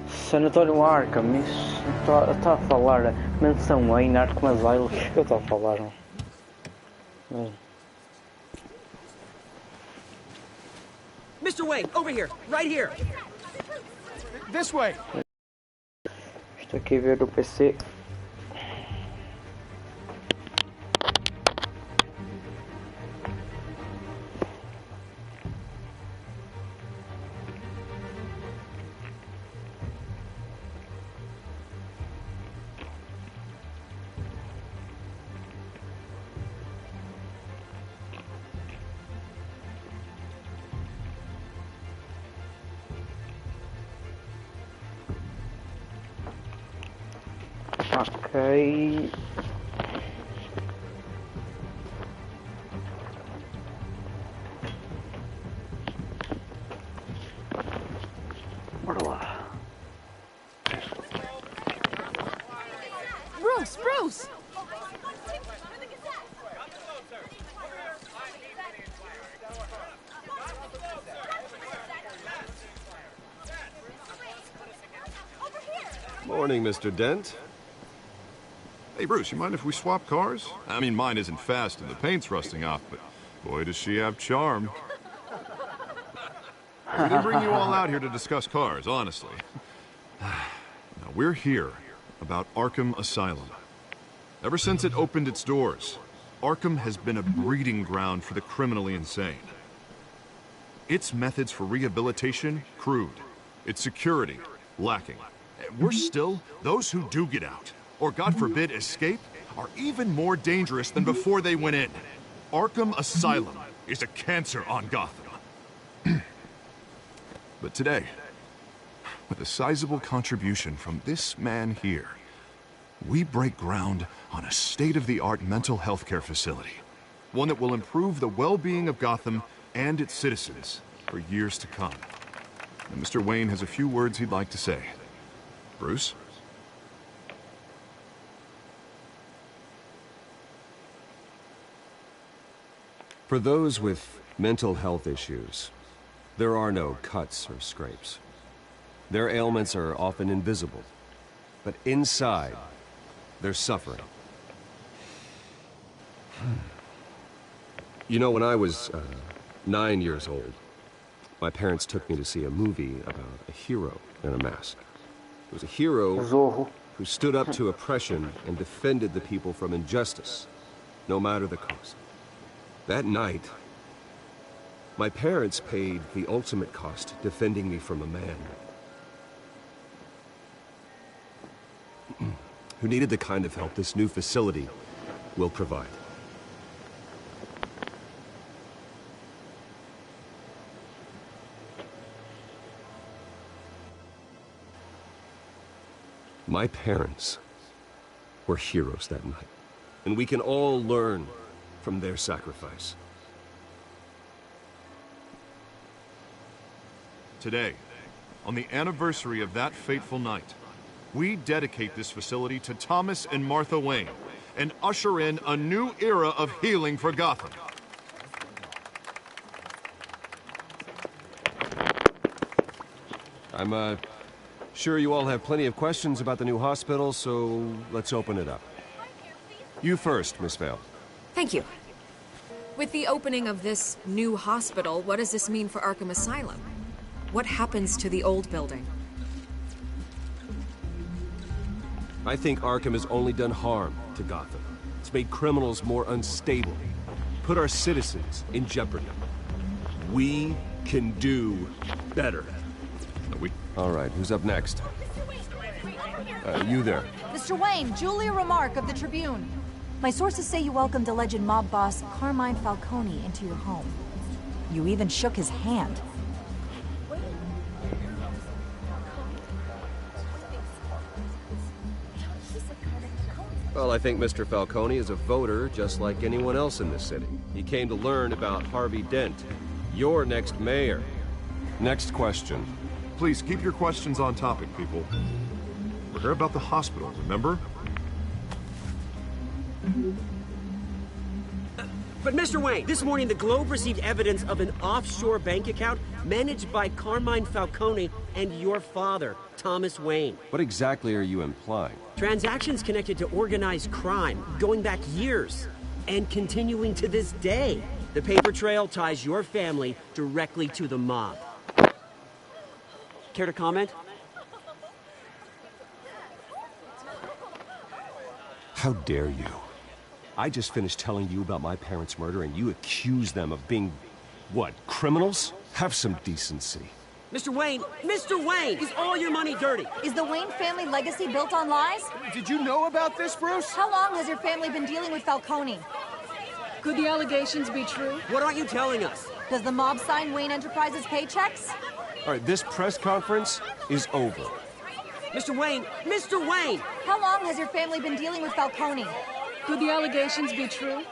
Sanatório Arkham, isso. Está a falar. Mansão Wayne, Arkham Asylum, o que é que eu estou a falar? Mr. Wayne, over here, right here. This way. Estou aqui a ver o PC. Ok. Bora lá. Bruce! Morning, Mr. Dent. Hey, Bruce, you mind if we swap cars? I mean, mine isn't fast and the paint's rusting off, but boy, does she have charm. We didn't bring you all out here to discuss cars, honestly. Now, we're here about Arkham Asylum. Ever since it opened its doors, Arkham has been a breeding ground for the criminally insane. Its methods for rehabilitation, crude. Its security, lacking. Worse still, those who do get out, or God forbid escape, are even more dangerous than before they went in. Arkham Asylum is a cancer on Gotham. But today, with a sizable contribution from this man here, we break ground on a state-of-the-art mental health care facility. One that will improve the well-being of Gotham and its citizens for years to come. And Mr. Wayne has a few words he'd like to say. Bruce? For those with mental health issues, there are no cuts or scrapes. Their ailments are often invisible, but inside, they're suffering. You know, when I was 9 years old, my parents took me to see a movie about a hero in a mask. It was a hero who stood up to oppression and defended the people from injustice, no matter the cost. That night, my parents paid the ultimate cost defending me from a man who needed the kind of help this new facility will provide. My parents were heroes that night, and we can all learn from their sacrifice. Today, on the anniversary of that fateful night, we dedicate this facility to Thomas and Martha Wayne and usher in a new era of healing for Gotham. I'm sure you all have plenty of questions about the new hospital, so let's open it up. You first, Miss Vale. Thank you. With the opening of this new hospital, what does this mean for Arkham Asylum? What happens to the old building? I think Arkham has only done harm to Gotham. It's made criminals more unstable, put our citizens in jeopardy. We can do better. All right, who's up next? You there. Mr. Wayne, Julia Remark of the Tribune. My sources say you welcomed alleged mob boss Carmine Falcone into your home. You even shook his hand. Well, I think Mr. Falcone is a voter just like anyone else in this city. He came to learn about Harvey Dent, your next mayor. Next question. Please keep your questions on topic, people. We're here about the hospital, remember? But Mr. Wayne, this morning the Globe received evidence of an offshore bank account managed by Carmine Falcone and your father, Thomas Wayne. What exactly are you implying? Transactions connected to organized crime, going back years, and continuing to this day. The paper trail ties your family directly to the mob. Care to comment? How dare you? I just finished telling you about my parents' murder and you accuse them of being, what, criminals? Have some decency. Mr. Wayne, is all your money dirty? Is the Wayne family legacy built on lies? Did you know about this, Bruce? How long has your family been dealing with Falcone? Could the allegations be true? What aren't you telling us? Does the mob sign Wayne Enterprises paychecks? All right, this press conference is over. Mr. Wayne! How long has your family been dealing with Falcone? Could the allegations be true?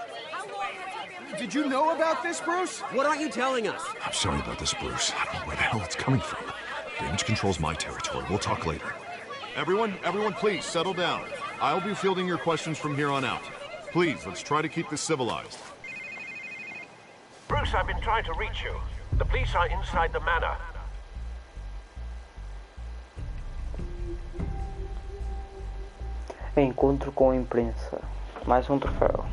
Did you know about this, Bruce? What aren't you telling us? I'm sorry about this, Bruce. I don't know where the hell it's coming from. Damage control's my territory. We'll talk later. Everyone, please, settle down. I'll be fielding your questions from here on out. Please, let's try to keep this civilized. Bruce, I've been trying to reach you. The police are inside the manor. Encontro com a imprensa. Mais um troféu.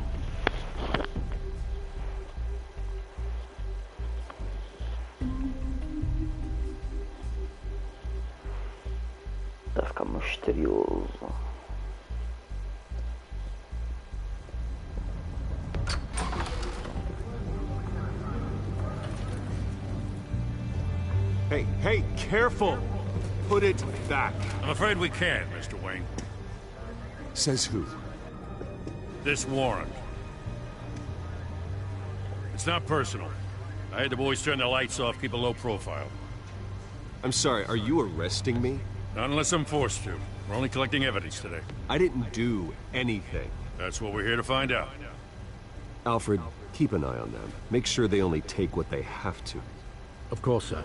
Vai ficar misterioso. Hey, careful! Put it back. I'm afraid we can't, Mr. Wayne. Says who? This warrant. It's not personal. I had the boys turn the lights off, keep a low profile. I'm sorry, are you arresting me? Not unless I'm forced to. We're only collecting evidence today. I didn't do anything. That's what we're here to find out. Alfred, keep an eye on them. Make sure they only take what they have to. Of course, sir.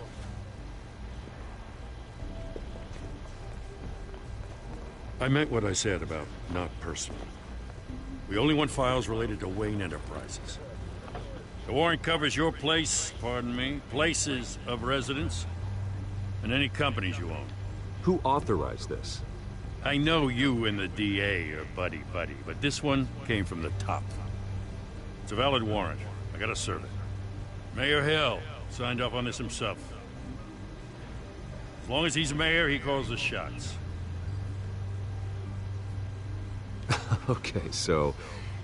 I meant what I said about not personal. We only want files related to Wayne Enterprises. The warrant covers your place, pardon me, places of residence, and any companies you own. Who authorized this? I know you and the DA are buddy-buddy, but this one came from the top. It's a valid warrant. I gotta serve it. Mayor Hill signed off on this himself. As long as he's mayor, he calls the shots. Okay, so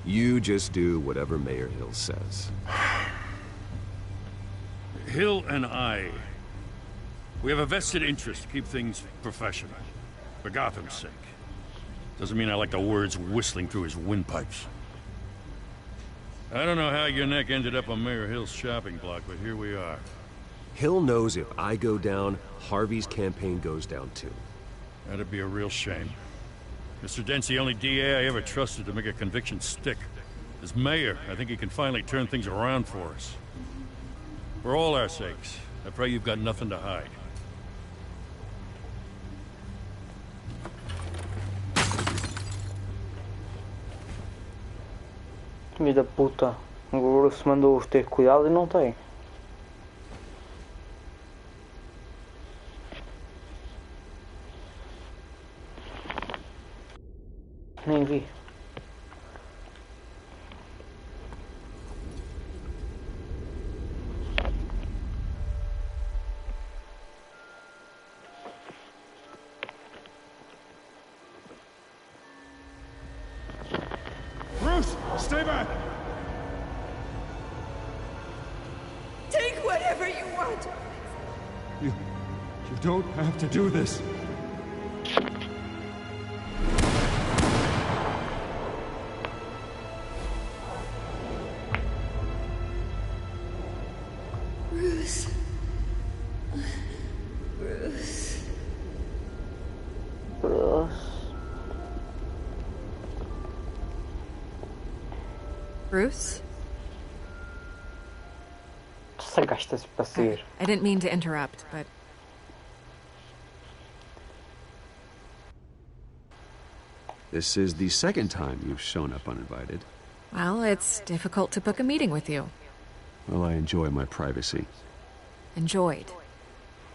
you just do whatever Mayor Hill says. Hill and we have a vested interest to keep things professional. For Gotham's sake. Doesn't mean I like the words whistling through his windpipes. I don't know how your neck ended up on Mayor Hill's shopping block, but here we are. Hill knows if I go down, Harvey's campaign goes down too. That'd be a real shame. Mr. Dent's the only DA I ever trusted to make a conviction stick. As mayor, I think he can finally turn things around for us. For all our sakes, I pray you've got nothing to hide. Filho da puta, o Bruce mandou-os ter cuidado e não tem. Nem vi. Bruce, stay back! Take whatever you want. You don't have to do this. Bruce. Bruce? Sagaste-se para ser. I didn't mean to interrupt, but... This is the second time you've shown up uninvited. Well, it's difficult to book a meeting with you. Well, I enjoy my privacy. Enjoyed.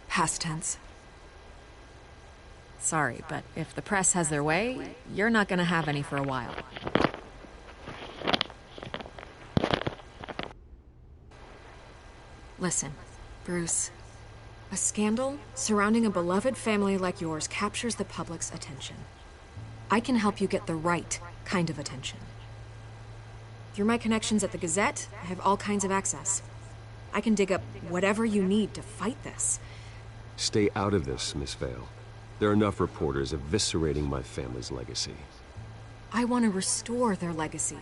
Past tense. Sorry, but if the press has their way, you're not gonna have any for a while. Listen, Bruce. A scandal surrounding a beloved family like yours captures the public's attention. I can help you get the right kind of attention. Through my connections at the Gazette, I have all kinds of access. I can dig up whatever you need to fight this. Stay out of this, Miss Vale. There are enough reporters eviscerating my family's legacy. I want to restore their legacy.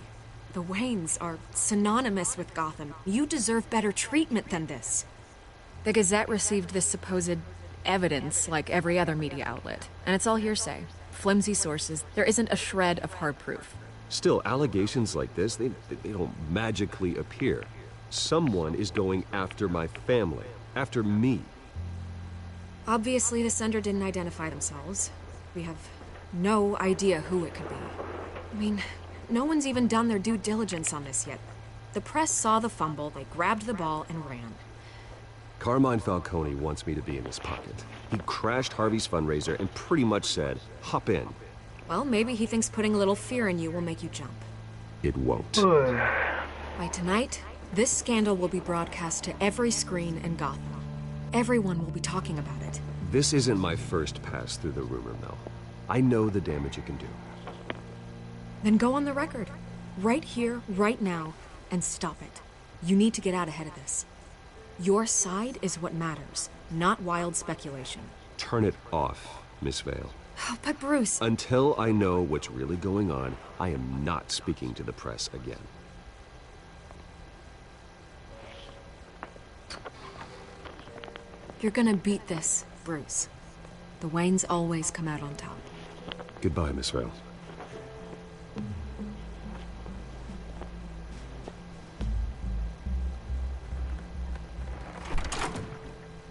The Waynes are synonymous with Gotham. You deserve better treatment than this. The Gazette received this supposed evidence like every other media outlet, and it's all hearsay. Flimsy sources. There isn't a shred of hard proof. Still, allegations like this, they don't magically appear. Someone is going after my family, after me. Obviously, the sender didn't identify themselves. We have no idea who it could be. I mean, no one's even done their due diligence on this yet. The press saw the fumble, they grabbed the ball and ran. Carmine Falcone wants me to be in his pocket. He crashed Harvey's fundraiser and pretty much said, hop in. Well, maybe he thinks putting a little fear in you will make you jump. It won't. By tonight, this scandal will be broadcast to every screen in Gotham. Everyone will be talking about it. This isn't my first pass through the rumor mill. I know the damage it can do. Then go on the record. Right here, right now, and stop it. You need to get out ahead of this. Your side is what matters, not wild speculation. Turn it off, Miss Vale. Oh, but Bruce... Until I know what's really going on, I am not speaking to the press again. You're gonna beat this, Bruce. The Waynes always come out on top. Goodbye, Miss Vale.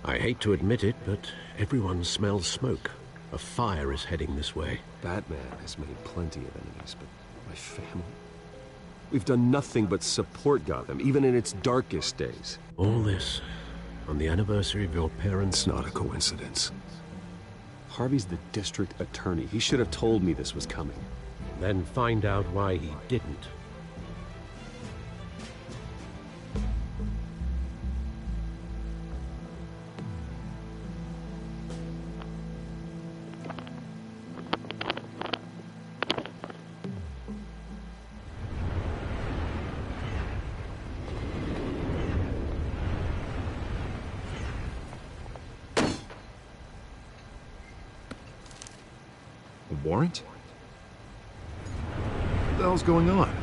I hate to admit it, but everyone smells smoke. A fire is heading this way. Batman has made plenty of enemies, but my family? We've done nothing but support Gotham, even in its darkest days. All this on the anniversary of your parents' It's not a coincidence. Harvey's the district attorney. He should have told me this was coming. Then find out why he didn't. Warrant? What the hell's going on?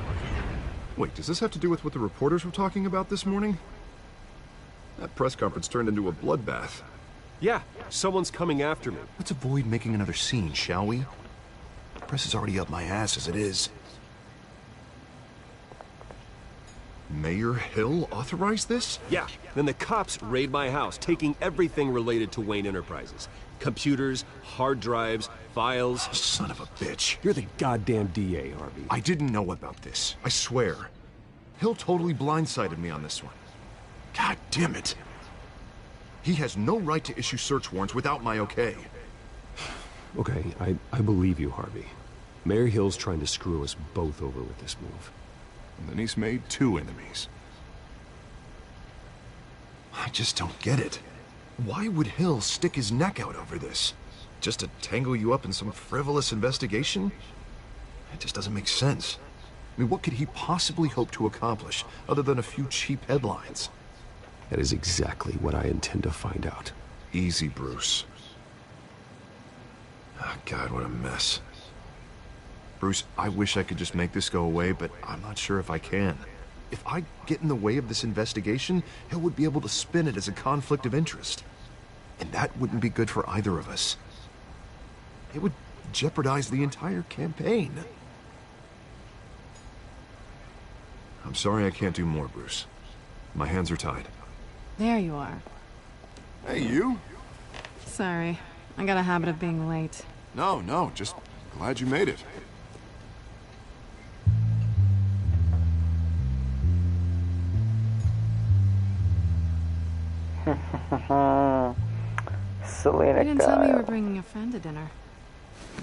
Wait, does this have to do with what the reporters were talking about this morning? That press conference turned into a bloodbath. Yeah, someone's coming after me. Let's avoid making another scene, shall we? The press is already up my ass as it is. Mayor Hill authorized this? Yeah, then the cops raid my house, taking everything related to Wayne Enterprises. Computers, hard drives, files. Oh, son of a bitch. You're the goddamn DA, Harvey. I didn't know about this. I swear. Hill totally blindsided me on this one. God damn it. He has no right to issue search warrants without my okay. Okay, I believe you, Harvey. Mayor Hill's trying to screw us both over with this move. And then he's made 2 enemies. I just don't get it. Why would Hill stick his neck out over this? Just to tangle you up in some frivolous investigation? It just doesn't make sense. I mean, what could he possibly hope to accomplish other than a few cheap headlines? That is exactly what I intend to find out. Easy, Bruce. Oh, God, what a mess. Bruce, I wish I could just make this go away, but I'm not sure if I can. If I get in the way of this investigation, Hill would be able to spin it as a conflict of interest. And that wouldn't be good for either of us. It would jeopardize the entire campaign. I'm sorry I can't do more, Bruce. My hands are tied. There you are. Hey, you? Sorry. I got a habit of being late. No, just glad you made it. Selena. You didn't tell me you were bringing a friend to dinner.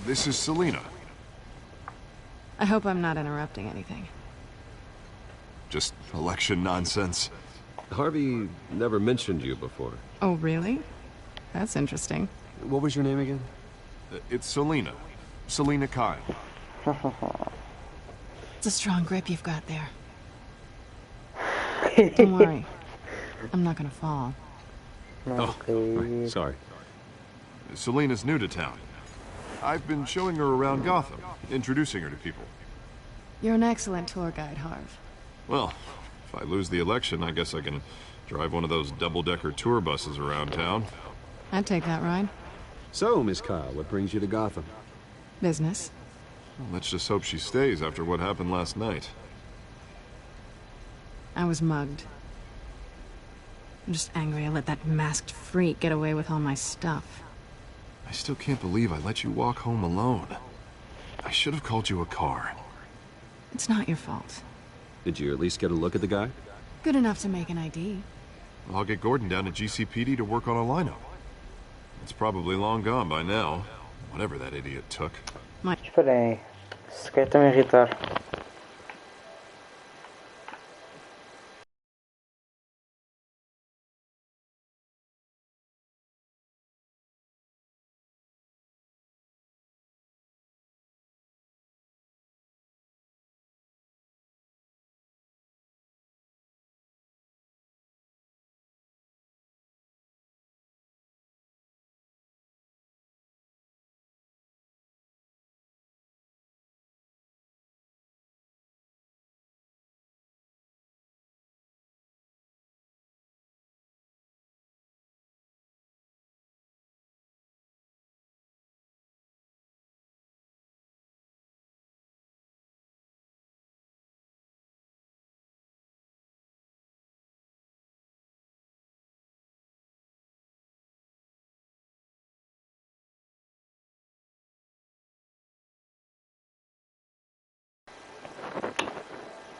This is Selena. I hope I'm not interrupting anything. Just election nonsense. Harvey never mentioned you before. Oh, really? That's interesting. What was your name again? It's Selena. Selena Kyle. It's a strong grip you've got there. Don't worry. I'm not gonna fall. Oh, right. Sorry. Selena's new to town. I've been showing her around Gotham, introducing her to people. You're an excellent tour guide, Harv. Well, if I lose the election, I guess I can drive one of those double-decker tour buses around town. I'd take that ride. So, Miss Kyle, what brings you to Gotham? Business. Well, let's just hope she stays after what happened last night. I was mugged. I'm just angry I let that masked freak get away with all my stuff. I still can't believe I let you walk home alone. I should have called you a car. It's not your fault. Did you at least get a look at the guy? Good enough to make an ID. I'll get Gordon down to GCPD to work on a lineup. It's probably long gone by now, whatever that idiot took. Espera aí. Se quer também irritar.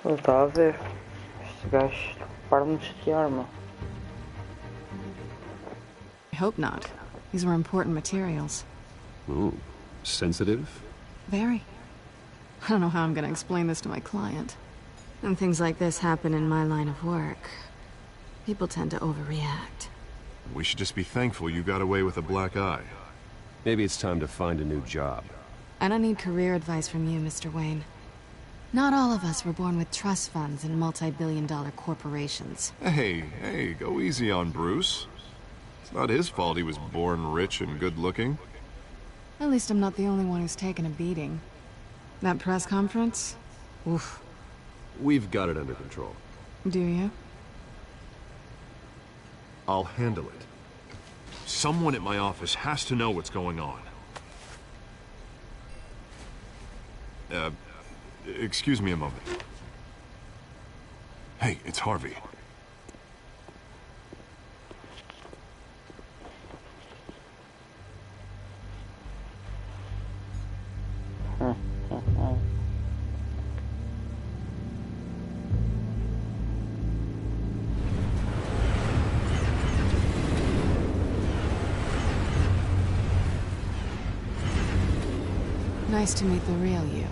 Eu estava a ver. Este gajo para-me de chatear, meu. I hope not. These were important materials. Ooh, sensitive? Very. I don't know how I'm gonna explain this to my client. When things like this happen in my line of work, people tend to overreact. We should just be thankful you got away with a black eye. Maybe it's time to find a new job. I don't need career advice from you, Mr. Wayne. Not all of us were born with trust funds and multi-billion-dollar corporations. Hey, go easy on Bruce. It's not his fault he was born rich and good-looking. At least I'm not the only one who's taken a beating. That press conference? Oof. We've got it under control. Do you? I'll handle it. Someone at my office has to know what's going on. Excuse me a moment. Hey, it's Harvey. Nice to meet the real you.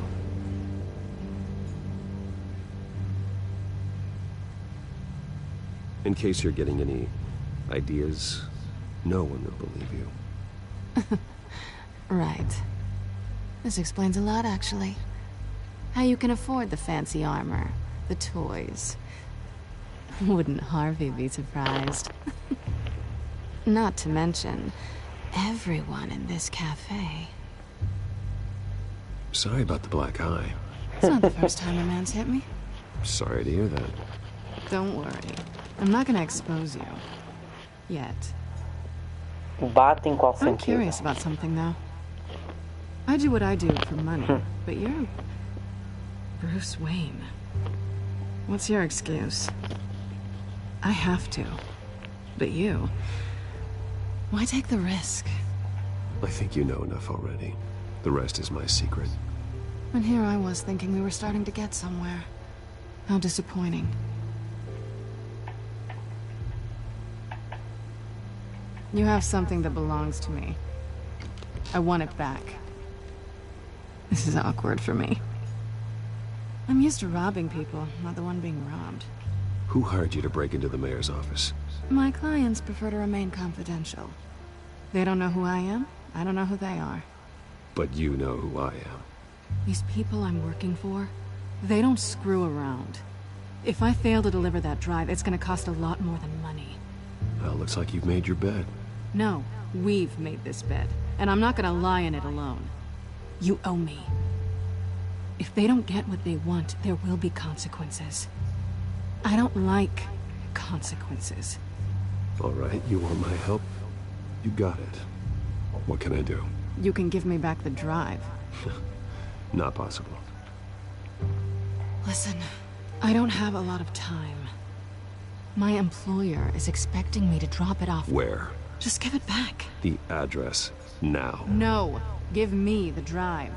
In case you're getting any ideas, no one will believe you. Right. This explains a lot, actually. How you can afford the fancy armor, the toys. Wouldn't Harvey be surprised? Not to mention, everyone in this cafe. Sorry about the black eye. It's not the first time a man's hit me. Sorry to hear that. Don't worry. I'm not gonna expose you. Yet. Bate em qual I'm sentido? curious about something, though. I do what I do for money, but you're Bruce Wayne. What's your excuse? I have to. But you... why take the risk? I think you know enough already. The rest is my secret. And here I was thinking we were starting to get somewhere. How disappointing. You have something that belongs to me. I want it back. This is awkward for me. I'm used to robbing people, not the one being robbed. Who hired you to break into the mayor's office? My clients prefer to remain confidential. They don't know who I am, I don't know who they are. But you know who I am. These people I'm working for, they don't screw around. If I fail to deliver that drive, it's gonna cost a lot more than money. Well, looks like you've made your bed. No, we've made this bed, and I'm not gonna lie in it alone. You owe me. If they don't get what they want, there will be consequences. I don't like consequences. All right, you want my help? You got it. What can I do? You can give me back the drive. Not possible. Listen, I don't have a lot of time. My employer is expecting me to drop it off. Where? Just give it back. The address, now. No, give me the drive.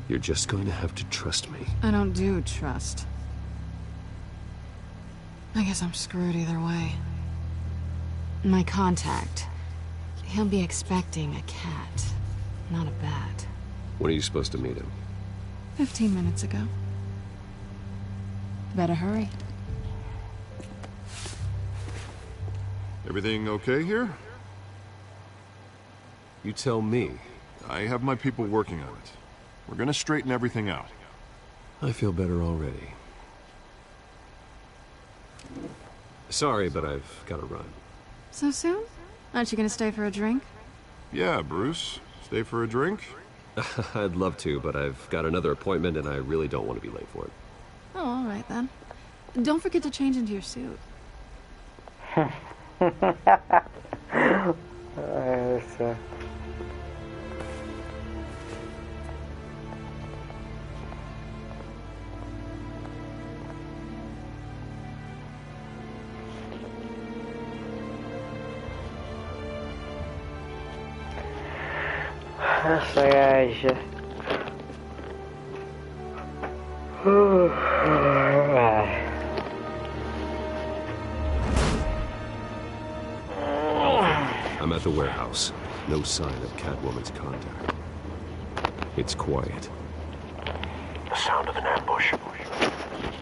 You're just going to have to trust me. I don't do trust. I guess I'm screwed either way. My contact, he'll be expecting a cat, not a bat. When are you supposed to meet him? 15 minutes ago. Better hurry. Everything okay here? You tell me. I have my people working on it. We're gonna straighten everything out. I feel better already. Sorry, but I've got to run. So soon? Aren't you gonna stay for a drink? Yeah, Bruce. Stay for a drink? I'd love to, but I've got another appointment and I really don't want to be late for it. Oh, all right then. Don't forget to change into your suit. Essa gaja. I'm at the warehouse. No sign of Catwoman's contact. It's quiet. The sound of an ambush.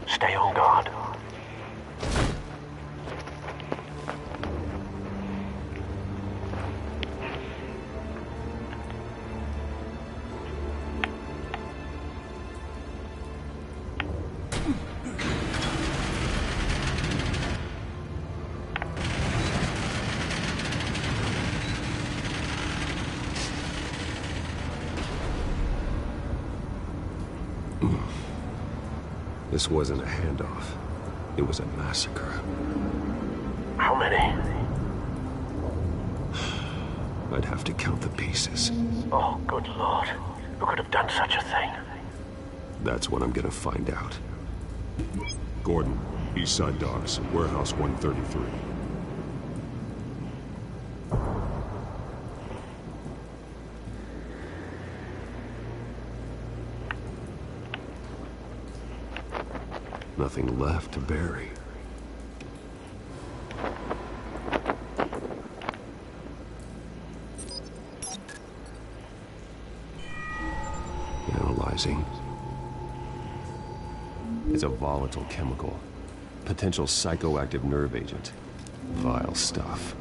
Stay on guard. This wasn't a handoff. It was a massacre. How many? I'd have to count the pieces. Oh, good Lord. Who could have done such a thing? That's what I'm gonna find out. Gordon, East Side Docks, Warehouse 133. Nothing left to bury. Analyzing. It's a volatile chemical. Potential psychoactive nerve agent. Vile stuff.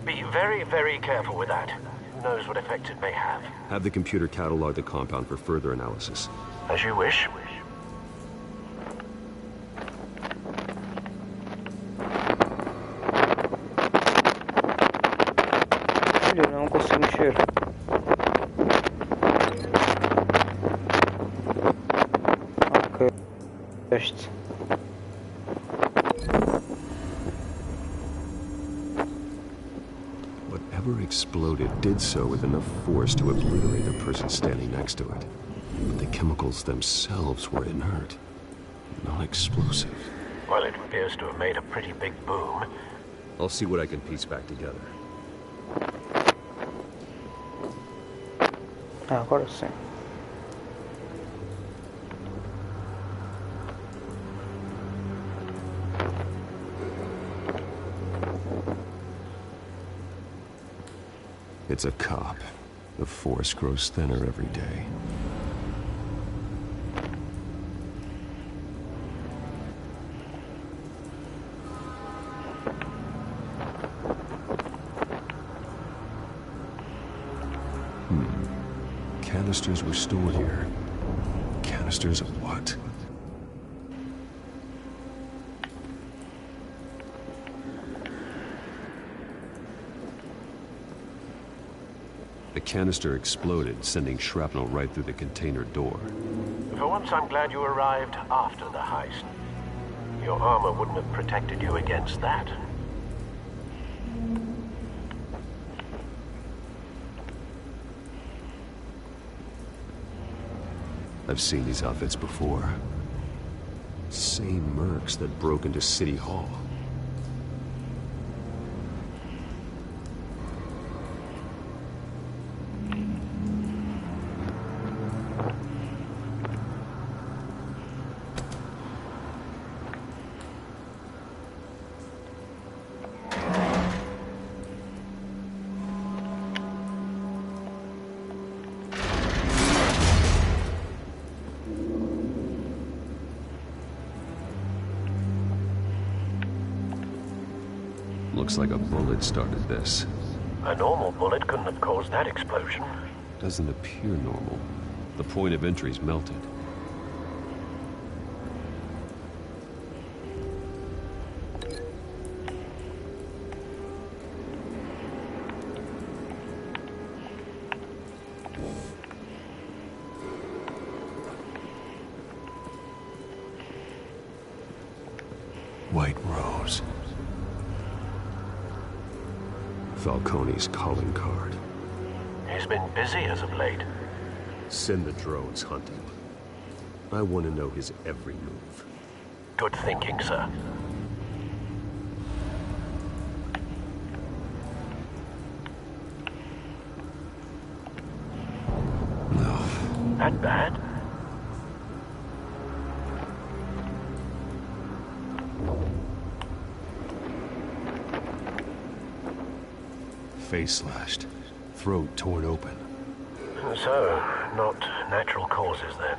Be very, very careful with that. Who knows what effect it may have. Have the computer catalog the compound for further analysis. As you wish. Olha, não consigo mexer. Ok. Este. Whatever exploded did so with enough force to obliterate the person standing next to it. But the chemicals themselves were inert, non-explosive. Well, it appears to have made a pretty big boom. I'll see what I can piece back together. Agora sim. It's a cop. The force grows thinner every day. Canisters were stored here. Canisters of what? The canister exploded, sending shrapnel right through the container door. For once, I'm glad you arrived after the heist. Your armor wouldn't have protected you against that. I've seen these outfits before. Same mercs that broke into City Hall. Looks like a bullet started this. A normal bullet couldn't have caused that explosion. Doesn't appear normal. The point of entry's melted. White Rose. Falcone's calling card. He's been busy as of late. Send the drones hunting. I want to know his every move. Good thinking, sir. that bad? Face slashed, throat torn open. So, not natural causes then?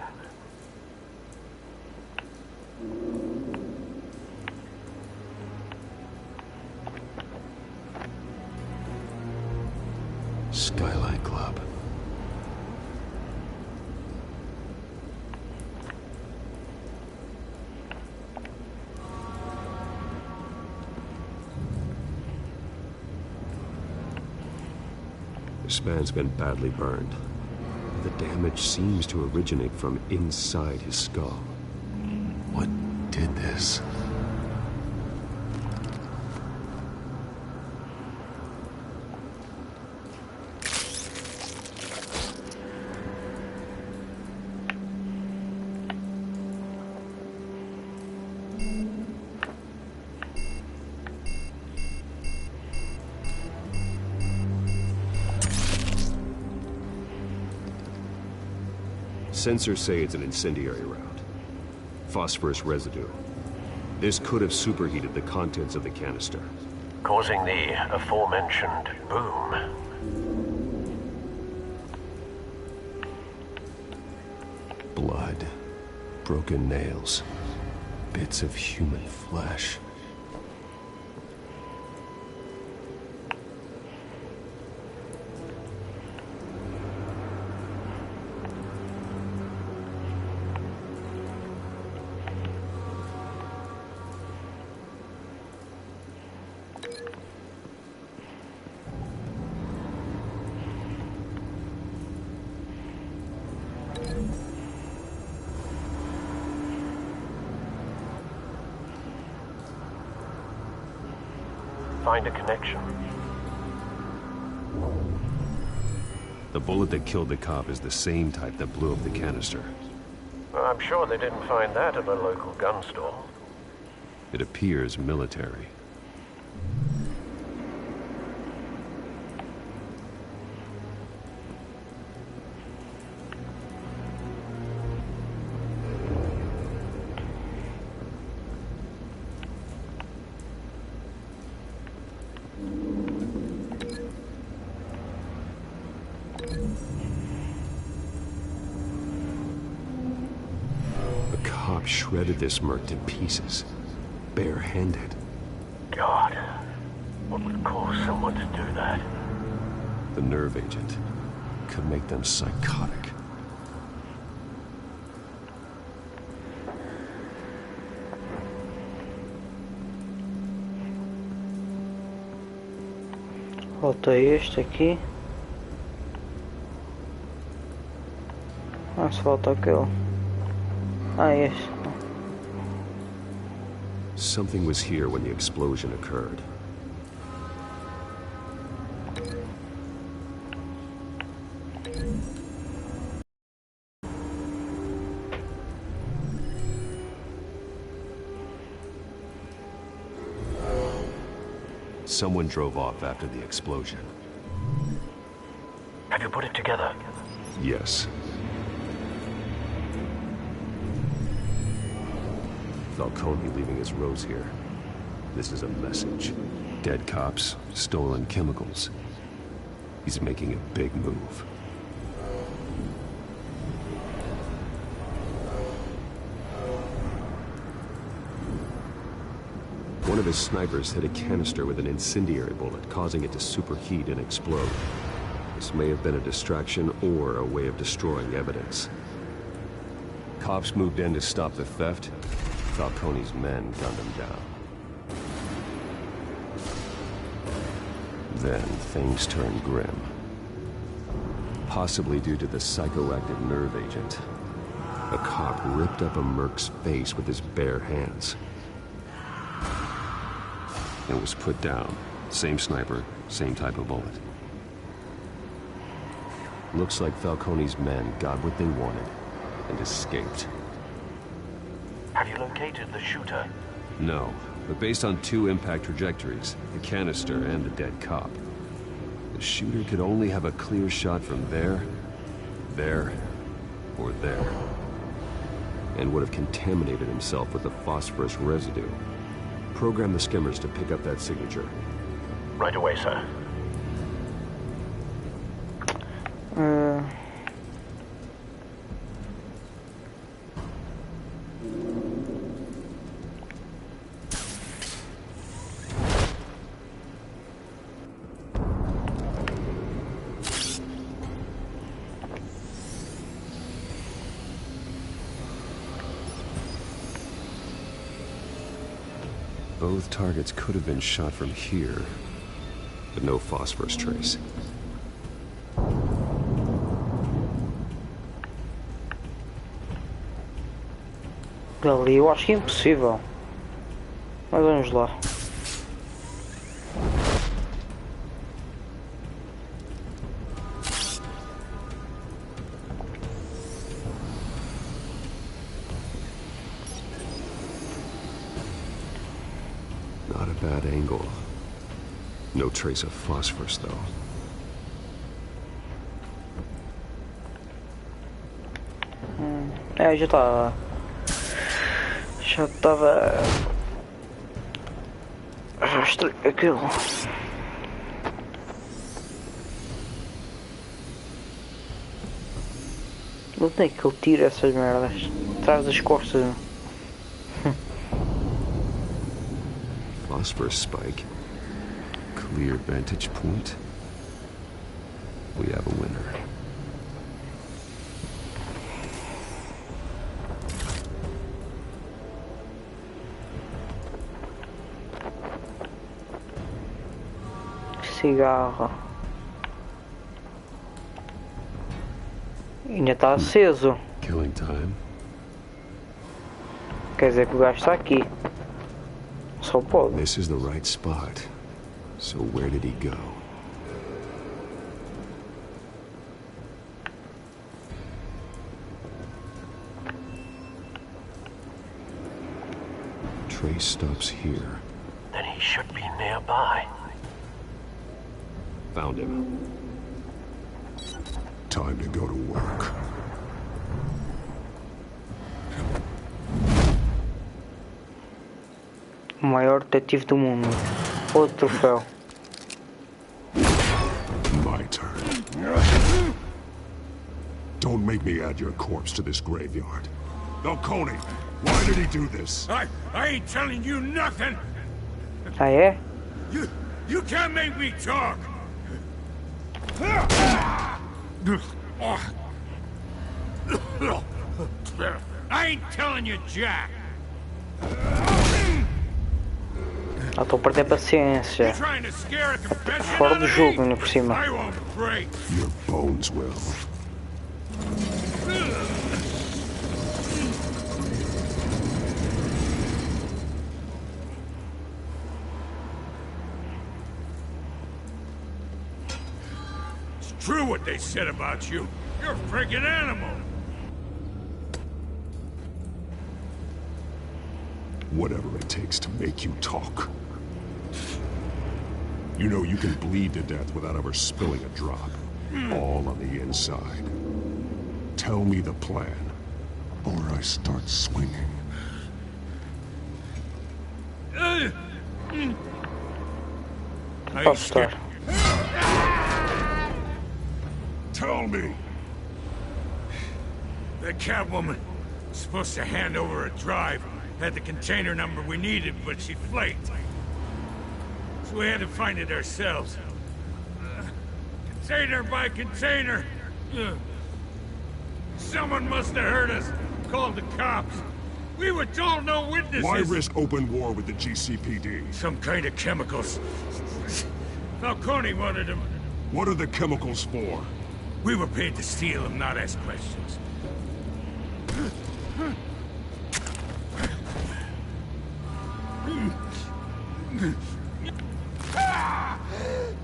Skyline Club. This man's been badly burned. The damage seems to originate from inside his skull. What did this? Sensors say it's an incendiary round. Phosphorus residue. This could have superheated the contents of the canister, causing the aforementioned boom. Blood, broken nails, bits of human flesh. Find a connection. The bullet that killed the cop is the same type that blew up the canister. Well, I'm sure they didn't find that at a local gun store. It appears military. Shredded this merc to pieces, barehanded. God, what would cause someone to do that? The nerve agent could make them psychotic. Falta este aqui. Ah, só falta aquele. Ah, yes. Something was here when the explosion occurred. Someone drove off after the explosion. Have you put it together? Yes. Falcone leaving his rose here. This is a message. Dead cops, stolen chemicals. He's making a big move. One of his snipers hit a canister with an incendiary bullet, causing it to superheat and explode. This may have been a distraction or a way of destroying evidence. Cops moved in to stop the theft. Falcone's men gunned him down. Then things turned grim. Possibly due to the psychoactive nerve agent. A cop ripped up a merc's face with his bare hands. It was put down. Same sniper, same type of bullet. Looks like Falcone's men got what they wanted and escaped. Have you located the shooter? No, but based on two impact trajectories, the canister and the dead cop, the shooter could only have a clear shot from there, or there, and would have contaminated himself with the phosphorus residue. Program the skimmers to pick up that signature. Right away, sir. Both targets could have been shot from here, but no phosphorus trace. Ali eu acho que é impossível. Mas vamos lá. Not a bad angle. No trace of phosphorus, though. É, já estava já estranho aquilo. De onde é que ele tira essas merdas? Atrás das costas. Phosphorus spike. Clear vantage point. We have a winner. Cigarro. Ainda está aceso. Killing time. Quer dizer que o gajo está aqui. Só pode. This is the right spot. So where did he go? Trace stops here. Then he should be nearby. Found him. Time to go to work. O maior detetive do mundo. Outro troféu. My turn. Don't make me add your corpse to this graveyard. Falcone, why did he do this? I ain't telling you nothing. Ah, é? You can't make me talk. I ain't telling you jack. Ah, estou a perder paciência. Fora do jogo, ainda por cima. Your bones will. It's true what they said about you. You're a friggin' animal. Whatever it takes to make you talk. You know you can bleed to death without ever spilling a drop. All on the inside. Tell me the plan, or I start swinging. Posso estar. Tell me. The Catwoman was supposed to hand over a drive. Had the container number we needed, but she flaked. So we had to find it ourselves. Container by container. Someone must have heard us. Called the cops. We were told no witnesses. Why risk open war with the GCPD? Some kind of chemicals. Falcone wanted them. What are the chemicals for? We were paid to steal them, not ask questions.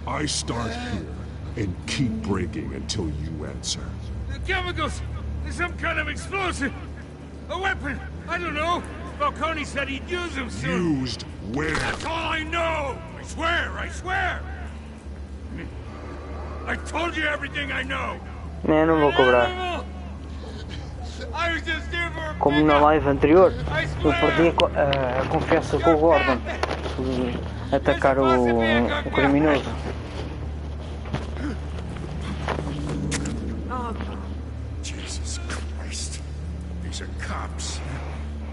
I start here and keep breaking until you answer. The chemicals! There's some kind of explosive! A weapon! I don't know! Falcone said he'd use them soon! Used where? That's all I know! I swear! I swear! I told you everything I know! Eu não vou cobrar. Como na live anterior, eu perdi a confiança com o Gordon de atacar o criminoso. Jesus Christ. These are cops.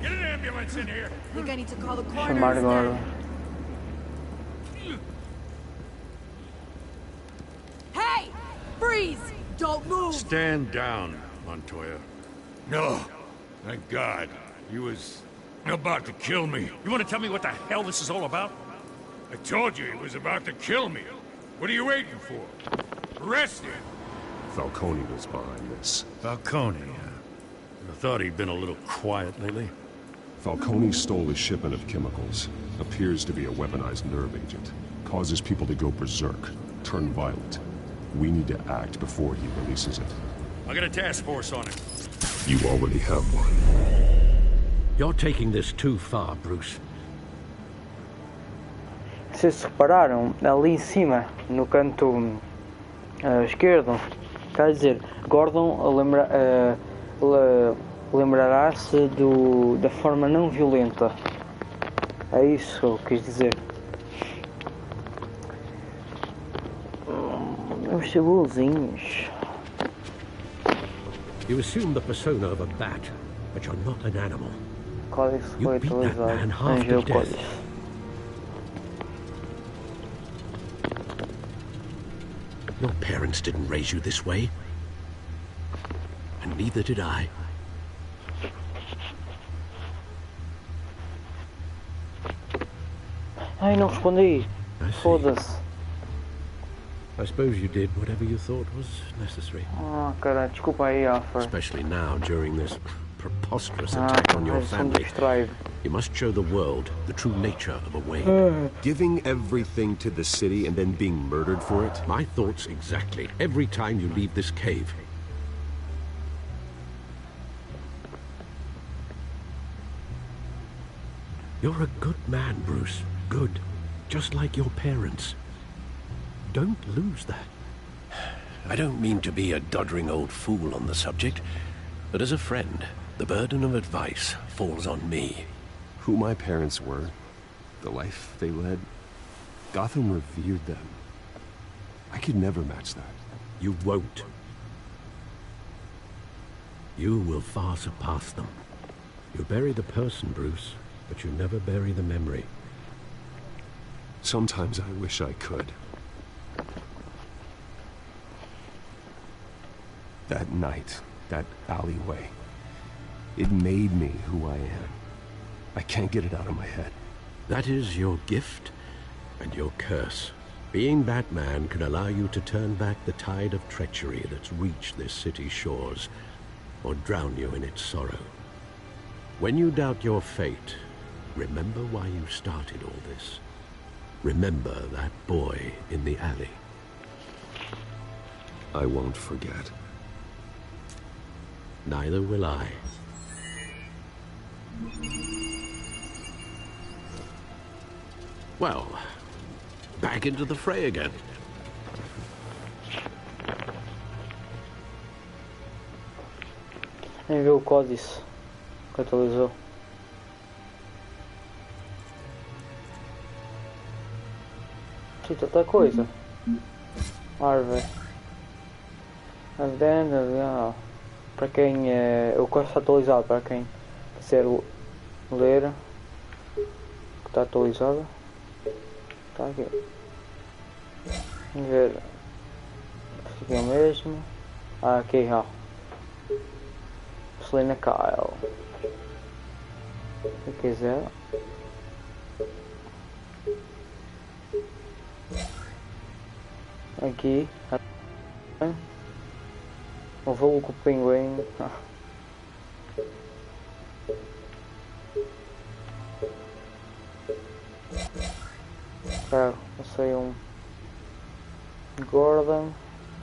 Get an ambulance in here. I think I need to call the coroner Chamar instead. Gordon. Hey! Freeze! Don't move! Stand down, Montoya. No. Thank God. He was about to kill me. You want to tell me what the hell this is all about? I told you he was about to kill me. What are you waiting for? Arrest him. Falcone was behind this. Falcone, I thought he'd been a little quiet lately. Falcone stole a shipment of chemicals. Appears to be a weaponized nerve agent. Causes people to go berserk, turn violent. We need to act before he releases it. I got a task force on it. You already have one. You're taking this too far, Bruce. Vocês repararam, ali em cima, no canto esquerdo, quer dizer, Gordon lembrará-se da forma não violenta. É isso que eu quis dizer. Os cebolzinhos. You assume the persona of a bat, but you're not an animal. Código foi atualizado. half to Enviou death. código. Your parents didn't raise you this way. And neither did I. Ai, não respondi. Foda-se. I suppose you did whatever you thought was necessary. Ah, caralho, desculpa aí, Alfred. Especially now, during this preposterous attack on your family. You must show the world the true nature of a Wayne. Giving everything to the city and then being murdered for it? My thoughts exactly. Every time you leave this cave. You're a good man, Bruce. Good. Just like your parents. Don't lose that. I don't mean to be a doddering old fool on the subject, but as a friend, the burden of advice falls on me. Who my parents were, the life they led, Gotham revered them. I could never match that. You won't. You will far surpass them. You bury the person, Bruce, but you never bury the memory. Sometimes I wish I could. That night, that alleyway, it made me who I am. I can't get it out of my head. That is your gift and your curse. Being Batman can allow you to turn back the tide of treachery that's reached this city's shores, or drown you in its sorrow. When you doubt your fate, remember why you started all this. Remember that boy in the alley. I won't forget. Neither will I. Well, back into the fray again. Enviou o código que atualizou. Aqui tanta coisa. Árvore. Adendo, para quem o código está atualizado, para quem quiser ler, que está atualizado. Está aqui. Vamos ver. Aqui é o mesmo. Ah, aqui, ó. Selena Kyle. Se quiser. Aqui. O voo com o pinguim. Claro, eu sei um Gordon.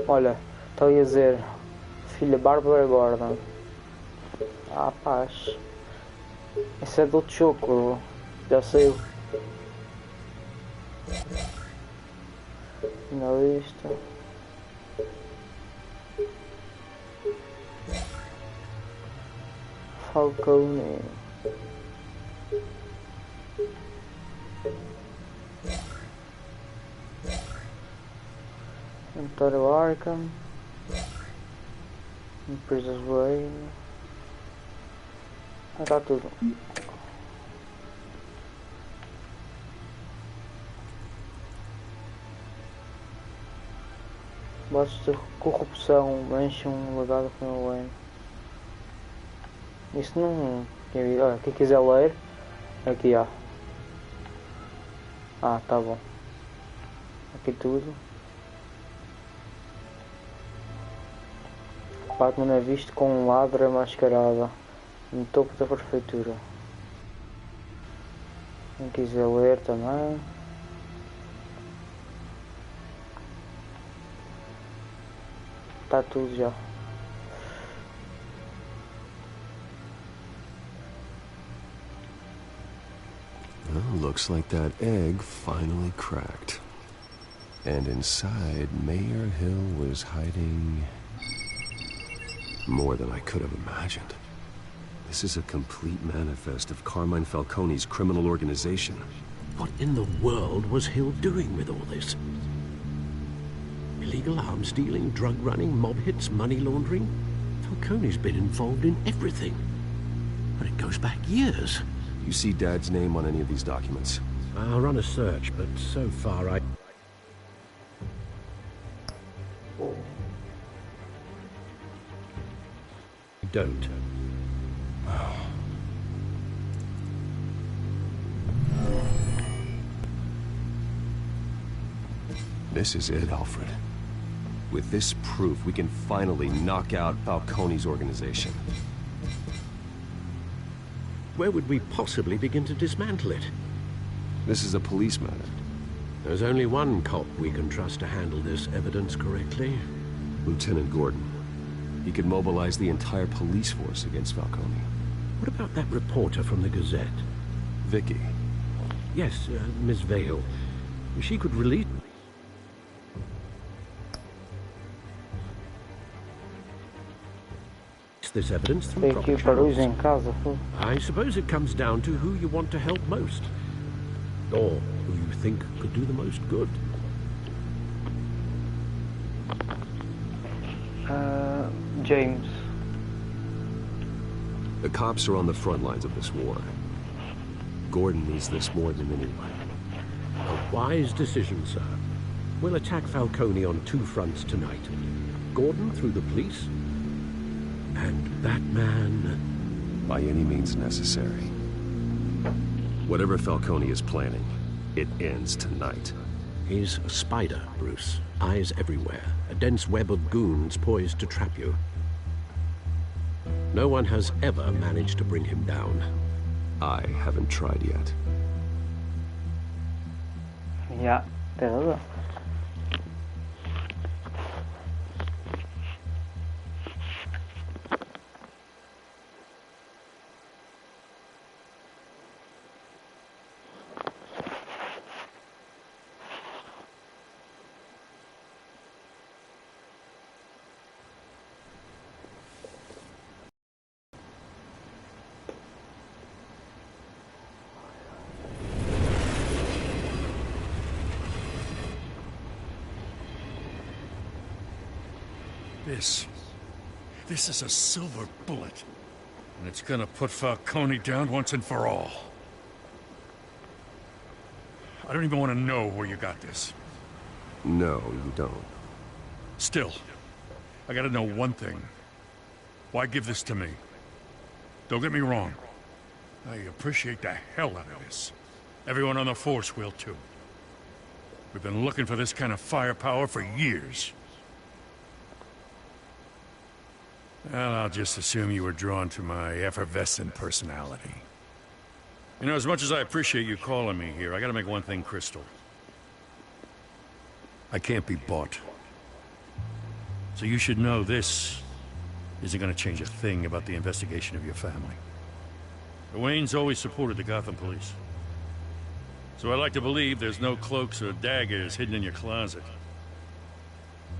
Olha, está a dizer filha Bárbara Gordon. Ah, paz. Esse é do outro jogo. Já saiu. Na lista. Falcone. Vitório Arkham. Empresas Wayne. Está tudo. Baixos de corrupção mancham um legado com o Wayne. Isso não. Quem quiser ler, aqui há. Ah, tá bom. Aqui tudo. Batman é visto com um ladra mascarada no topo da prefeitura. Quem quiser ler também. Tá tudo já. Well, looks like that egg finally cracked. And inside, Mayor Hill was hiding more than I could have imagined. This is a complete manifest of Carmine Falcone's criminal organization. What in the world was Hill doing with all this? Illegal arms dealing, drug running, mob hits, money laundering? Falcone's been involved in everything. But it goes back years. You see Dad's name on any of these documents? I'll run a search, but so far I don't. This is it, Alfred. With this proof, we can finally knock out Falcone's organization. Where would we possibly begin to dismantle it? This is a police matter. There's only one cop we can trust to handle this evidence correctly. Lieutenant Gordon. He could mobilize the entire police force against Falcone. What about that reporter from the Gazette? Vicky. Yes, Miss Vale. She could release this evidence through proper channels. I suppose it comes down to who you want to help most. Or who you think could do the most good. James. The cops are on the front lines of this war. Gordon needs this more than anyone. A wise decision, sir. We'll attack Falcone on two fronts tonight. Gordon through the police, and Batman by any means necessary. Whatever Falcone is planning, it ends tonight. He's a spider, Bruce. Eyes everywhere. A dense web of goons poised to trap you. No one has ever managed to bring him down. I haven't tried yet. Yeah, there. This is a silver bullet. And it's gonna put Falcone down once and for all. I don't even want to know where you got this. No, you don't. Still, I gotta know one thing. Why give this to me? Don't get me wrong. I appreciate the hell out of this. Everyone on the force will too. We've been looking for this kind of firepower for years. Well, I'll just assume you were drawn to my effervescent personality. You know, as much as I appreciate you calling me here, I gotta make one thing crystal. I can't be bought. So you should know this isn't gonna change a thing about the investigation of your family. The Waynes always supported the Gotham police. So I like to believe there's no cloaks or daggers hidden in your closet.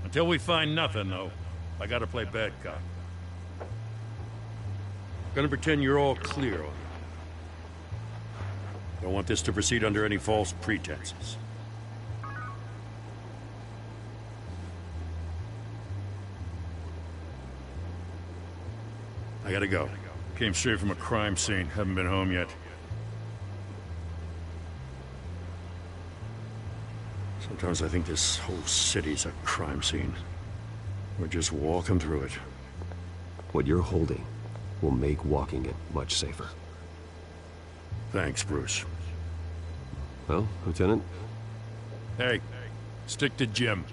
Until we find nothing, though, I gotta play bad cop. Gonna pretend you're all clear on it. Don't want this to proceed under any false pretenses. I gotta go. Came straight from a crime scene. Haven't been home yet. Sometimes I think this whole city's a crime scene. We're just walking through it. What you're holding will make walking it much safer. Thanks, Bruce. Well, Lieutenant? Hey, stick to Jim.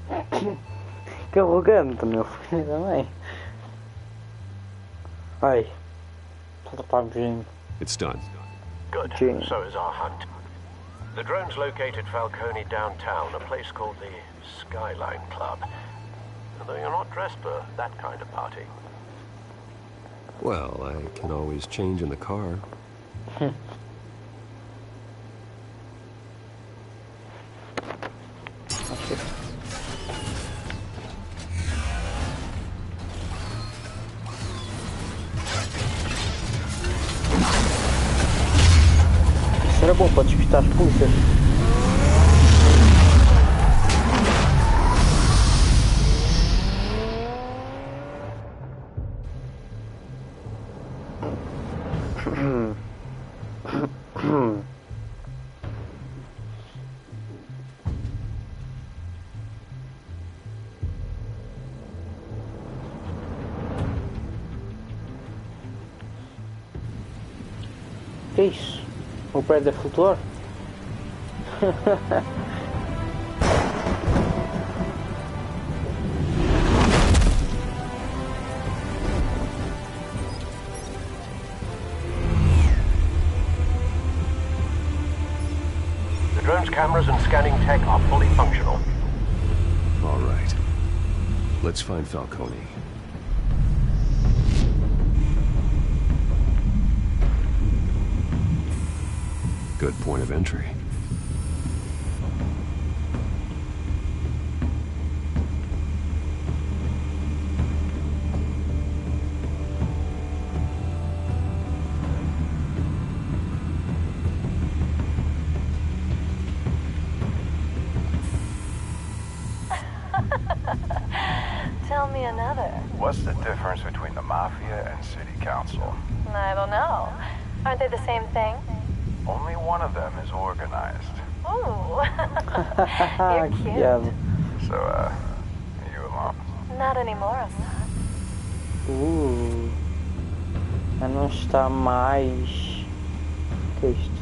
Que arrogante, meu filho também. Ai, só tá Jim. It's done. Good. Jim. So is our hunt. The drones located Falcone downtown, a place called the Skyline Club. Although you're not dressed for that kind of party. Well, I can always change in the car. Isso era bom para despistar as polícias. Que é isso? O prédio a flutuar? The drone's cameras and scanning tech are fully functional. All right. Let's find Falcone. Good point of entry. Tell me another. What's the difference between the Mafia and City Council? I don't know. Aren't they the same thing? Only one of them is organized. Ooh. You're cute. Yeah. So, are you alone? Not anymore, I'm not. Mas não está mais. O que é isto?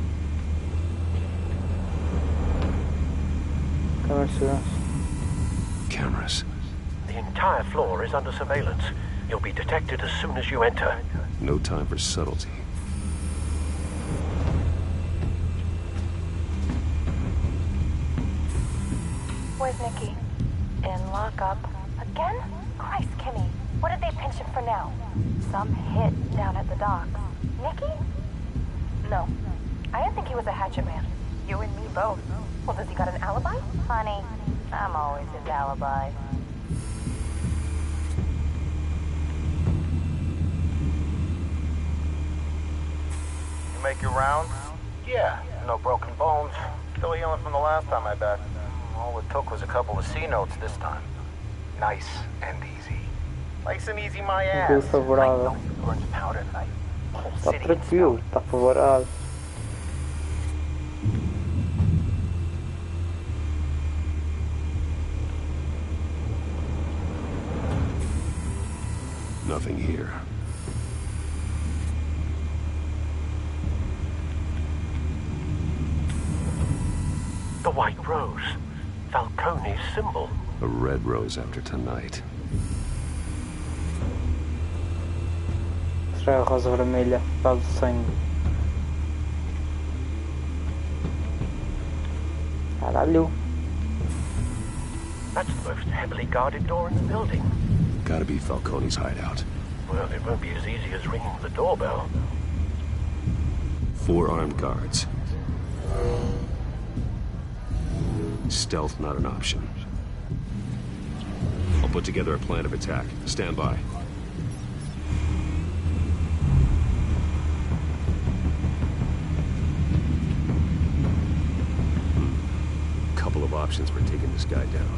Câmara de segurança. Cameras. The entire floor is under surveillance. You'll be detected as soon as you enter. No time for subtlety. Where's Nikki? In lockup. Again? Christ, Kimmy. What did they pinch him for now? Some hit down at the docks. Nikki? No. I didn't think he was a hatchet man. You and me both. Well, does he got an alibi? Honey, I'm always his alibi. You make your rounds? Yeah, no broken bones. Still healing from the last time, I bet. All it took was a couple of C notes this time. Nice and easy. Nice and easy, my ass. Tranquilo, favorável. Está tranquilo, está favorável. Nothing here. The White Rose. Falcone's symbol. A red rose after tonight. Será a rosa vermelha, por causa do sangue. Caralho. That's the most heavily guarded door in the building. Gotta be Falcone's hideout. Well, it won't be as easy as ringing the doorbell. 4 armed guards. Stealth not an option. I'll put together a plan of attack. Stand by. options for taking this guy down.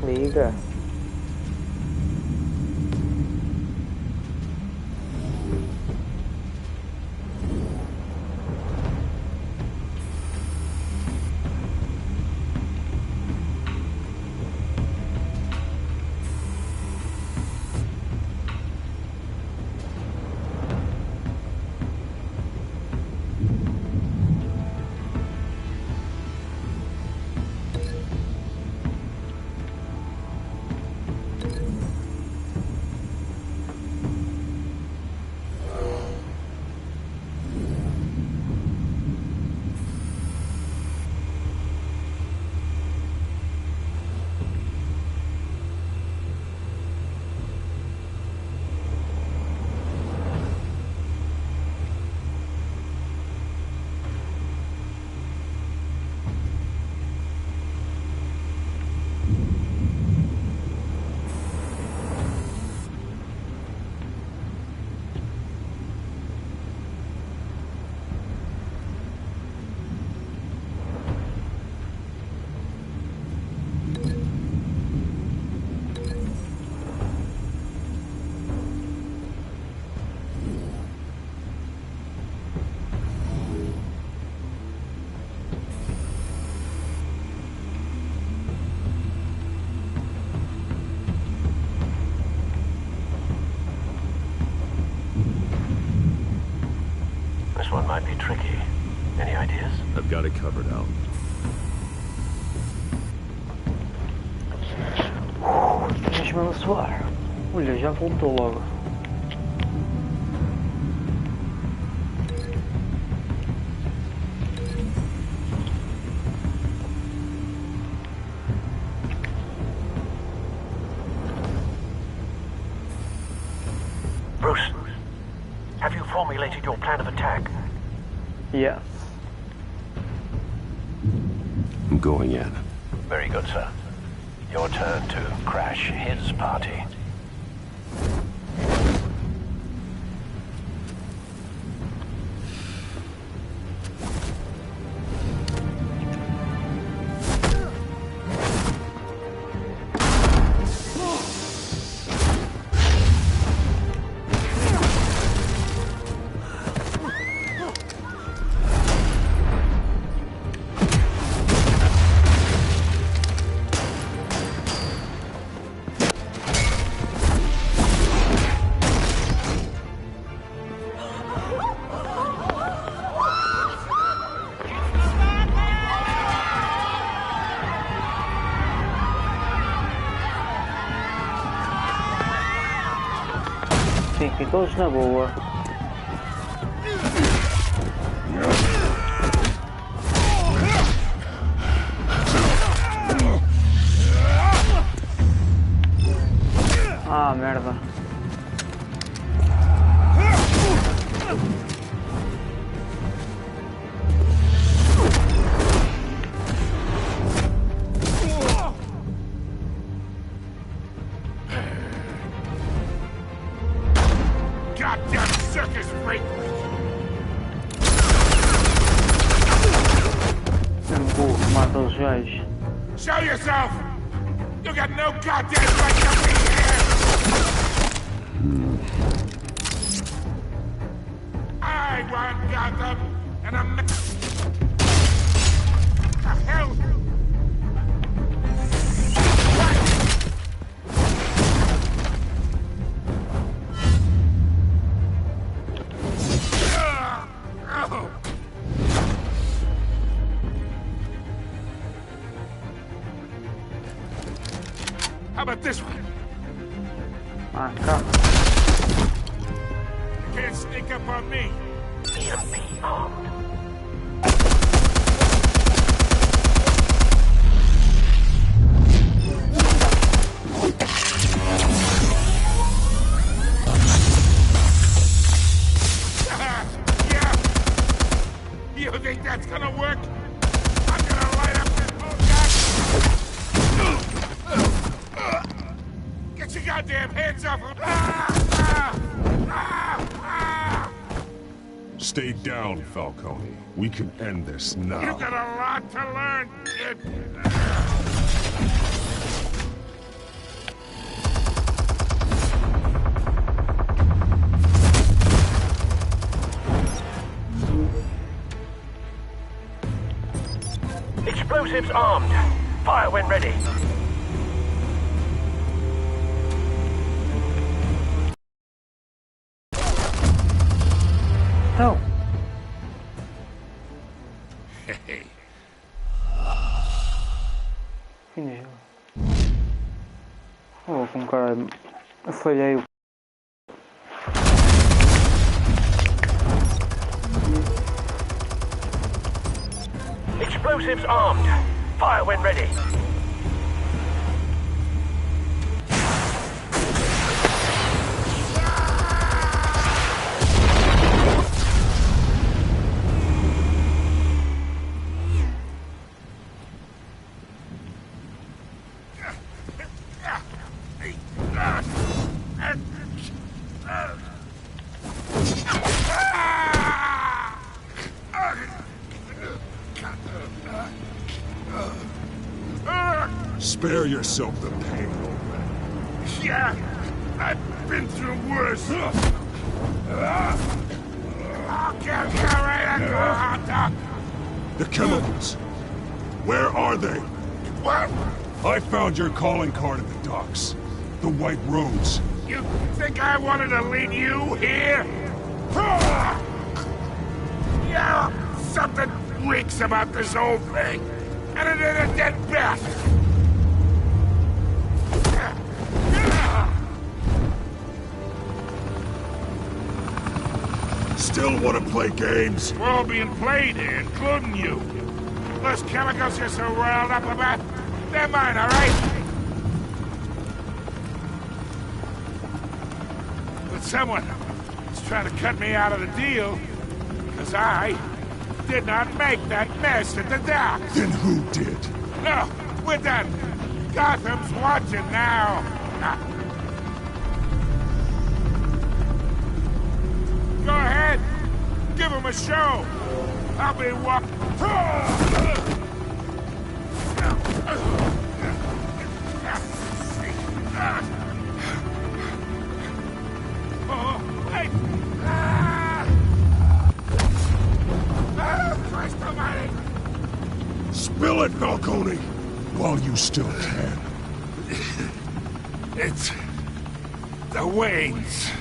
Liga. This one might be tricky. Any ideas? I've got it covered, Al. Deixa-me ela soar. Olha, já voltou logo. Bruce, have you formulated your plan of attack? Yes. I'm going in. Very good, sir. Your turn to crash his party. Fiquem todos na boa. Ah, merda. Goddamn circus freak! Burro, mata os gajos. Show yourself! You got no goddamn right to be here! I want Gotham, and I'm not... The hell? How about this one? Ah, come. You can't sneak up on me. EMP armed. You think that's gonna work? I'm gonna light up this whole Get your goddamn hands off him! Stay down, Falcone. We can end this now. You got a lot to learn, kid. Explosives armed. Fire when ready. Não. Finish. Oh, com cara. Eu falhei o. Explosives armed. Fire when ready. Spare yourself the pain, old man. Yeah, I've been through worse. I'll kill you right at the hot dog. The chemicals. Where are they? What? I found your calling card at the docks. The White Rose. You think I wanted to lead you here? Yeah, something reeks about this whole thing. And it ain't a dead bat. Still want to play games? We're all being played here, including you. Those chemicals you're so riled up about, they're mine, all right? But someone is trying to cut me out of the deal, because I did not make that mess at the docks. Then who did? No, we're done. Gotham's watching now. Go ahead. Give him a show. I'll be walking. Christ almighty. Spill it, Falcone, while you still can. It's the Waynes.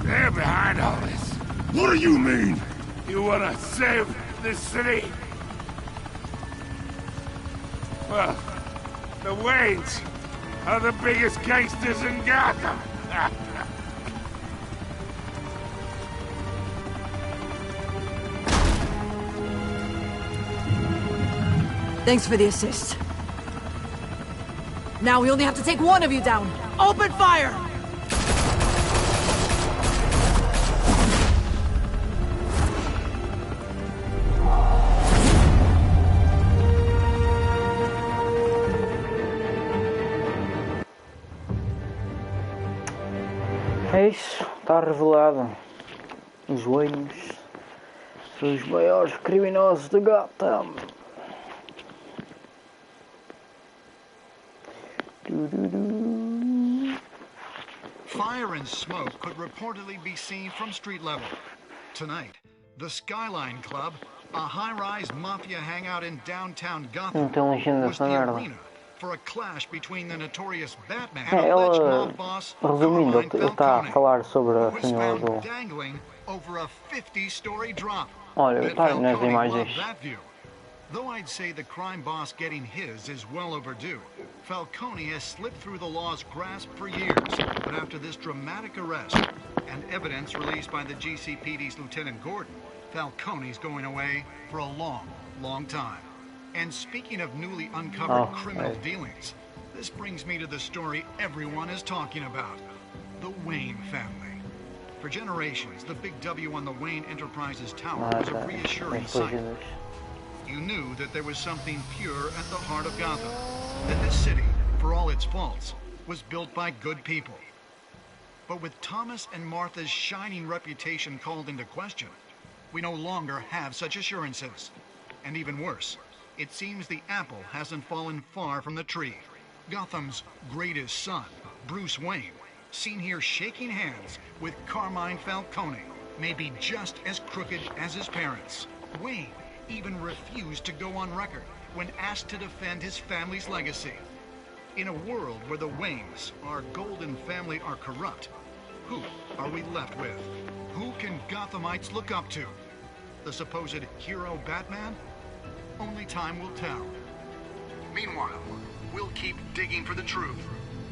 They're behind all this. What do you mean? You wanna save this city? Well, the Waynes are the biggest gangsters in Gotham. Thanks for the assist. Now we only have to take one of you down. Open fire! É isso, está revelado. Os Waynes são os maiores criminosos de Gotham. Fire and smoke could reportedly be seen from street level. Tonight, the Skyline Club, a high-rise mafia hangout in downtown Gotham, was the arena for a clash between the notorious Batman and alleged mob boss Resumindo, ele está a falar sobre a who was senhora found do... dangling over a 50-story drop. Olha, Bet está nas Falcone imagens. loved that view. Though I'd say the crime boss getting his is well overdue, Falcone has slipped through the law's grasp for years. But after this dramatic arrest and evidence released by the GCPD's Lieutenant Gordon, Falcone's going away for a long, long time. And speaking of newly uncovered criminal dealings, this brings me to the story everyone is talking about. The Wayne family. For generations, the big W on the Wayne Enterprises tower was a reassuring sight. You knew that there was something pure at the heart of Gotham. That this city, for all its faults, was built by good people. But with Thomas and Martha's shining reputation called into question, we no longer have such assurances. And even worse, it seems the apple hasn't fallen far from the tree. Gotham's greatest son, Bruce Wayne, seen here shaking hands with Carmine Falcone, may be just as crooked as his parents. Wayne even refused to go on record when asked to defend his family's legacy. In a world where the Waynes, our golden family, are corrupt, who are we left with? Who can Gothamites look up to? The supposed hero Batman? Only time will tell. Meanwhile, we'll keep digging for the truth.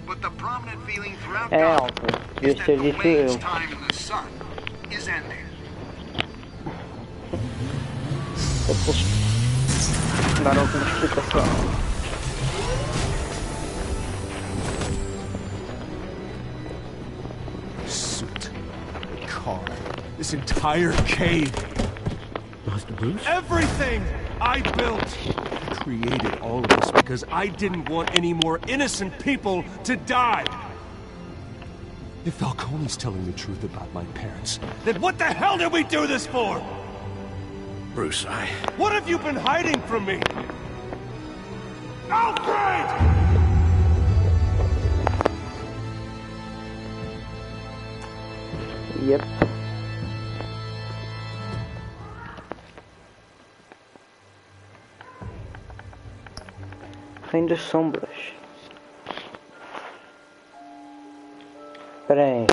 But the prominent feeling throughout Gotham is that the Wayne's time in the sun is ending. Dar alguma explicação. Suit, car, this entire cave. Master Bruce? Everything I built. I created all of this because I didn't want any more innocent people to die. If Falcone's telling the truth about my parents, then what the hell did we do this for? Bruce, What have you been hiding from me? Alfred! Yep. Reino das Sombras. Espera aí.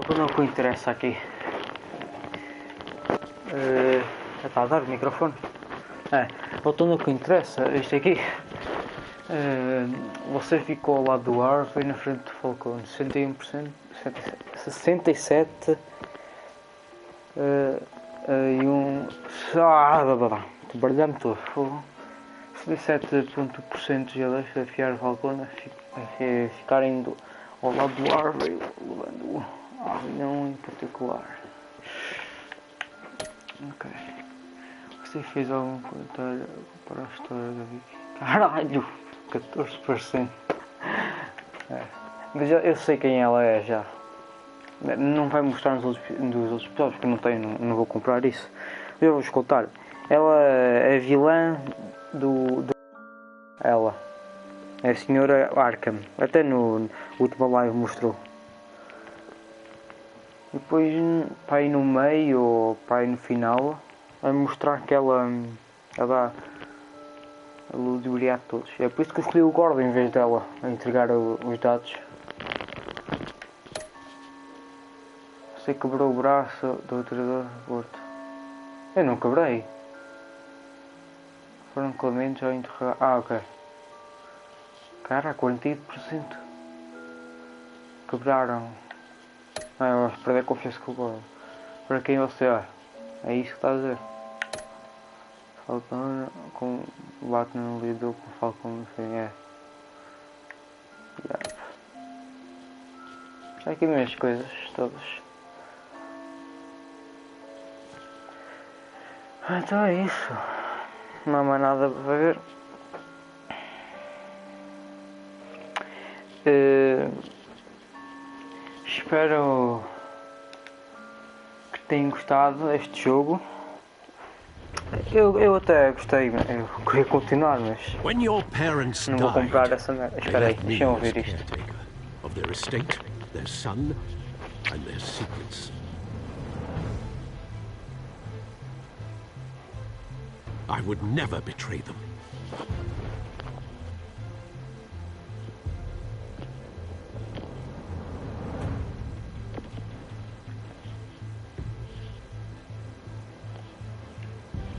Voltando ao que interessa aqui. Está a dar o microfone? Voltando ao que interessa, este aqui. Você ficou ao lado do Harvey na frente do Falcone. 61%, 67%. E um. Baralhar-me todo. 77% já deixa de fiar o Falcone a ficarem ao lado do Harvey, levando não em particular. Ok. Você fez algum comentário para a história da Vicky? Caralho! 14%. Mas eu sei quem ela é já. Não vai mostrar nos outros episódios, porque não vou comprar isso. Eu vou-vos contar. Ela é vilã do... Ela. É a senhora Arkham. Até no último live mostrou. E depois, para ir no meio ou para ir no final, a mostrar que ela dá a ludibriar a todos. É por isso que eu escolhi o Gordon em vez dela a entregar os dados. Você quebrou o braço do atirador morto. Eu não quebrei. Foram clementes ao interrogar. Ok. Cara, 48%. Quebraram. Eu vou perder a confiança com o Gordon. Para quem você é? É isso que está a dizer. Falcone com o Batman lidou com o Falcone no fim. É. Está aqui minhas coisas todas. Então é isso. Não há mais nada para ver. espero que tenham gostado deste jogo. Eu até gostei, eu queria continuar, mas não vou comprar essa merda. Espera aí, deixa eu ouvir isto. Of their estate, their son, and their secrets. I would never betray them.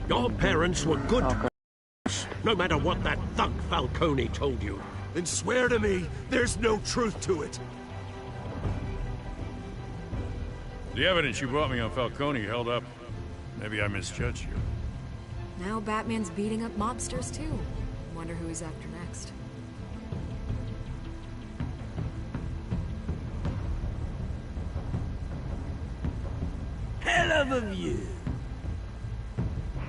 Your parents were good, no matter what that thug Falcone told you. Then swear to me there's no truth to it. The evidence you brought me on Falcone held up. Maybe I misjudged you. Now Batman's beating up mobsters too. Wonder who he's after next. Hell of a view.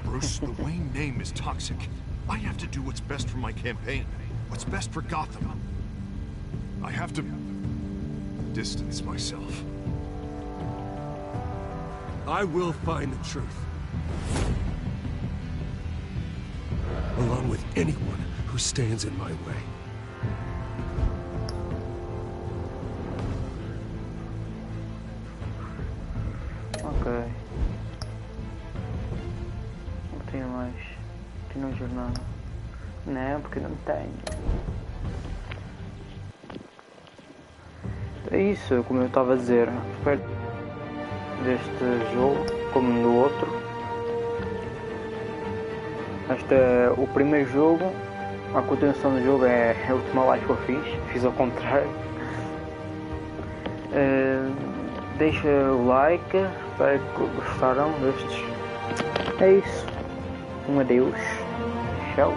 Bruce, the Wayne name is toxic. I have to do what's best for my campaign. What's best for Gotham. I have to distance myself. I will find the truth. Along with anyone who stands in my way. Ok. Não tenho mais. Tenho jornada. Não, porque não tenho. É isso, como eu estava a dizer. Espero deste jogo, como no outro. Este é o primeiro jogo. A continuação do jogo é a última live que eu fiz ao contrário. Deixa o like, espero que gostaram destes. É isso. Um adeus. Tchau.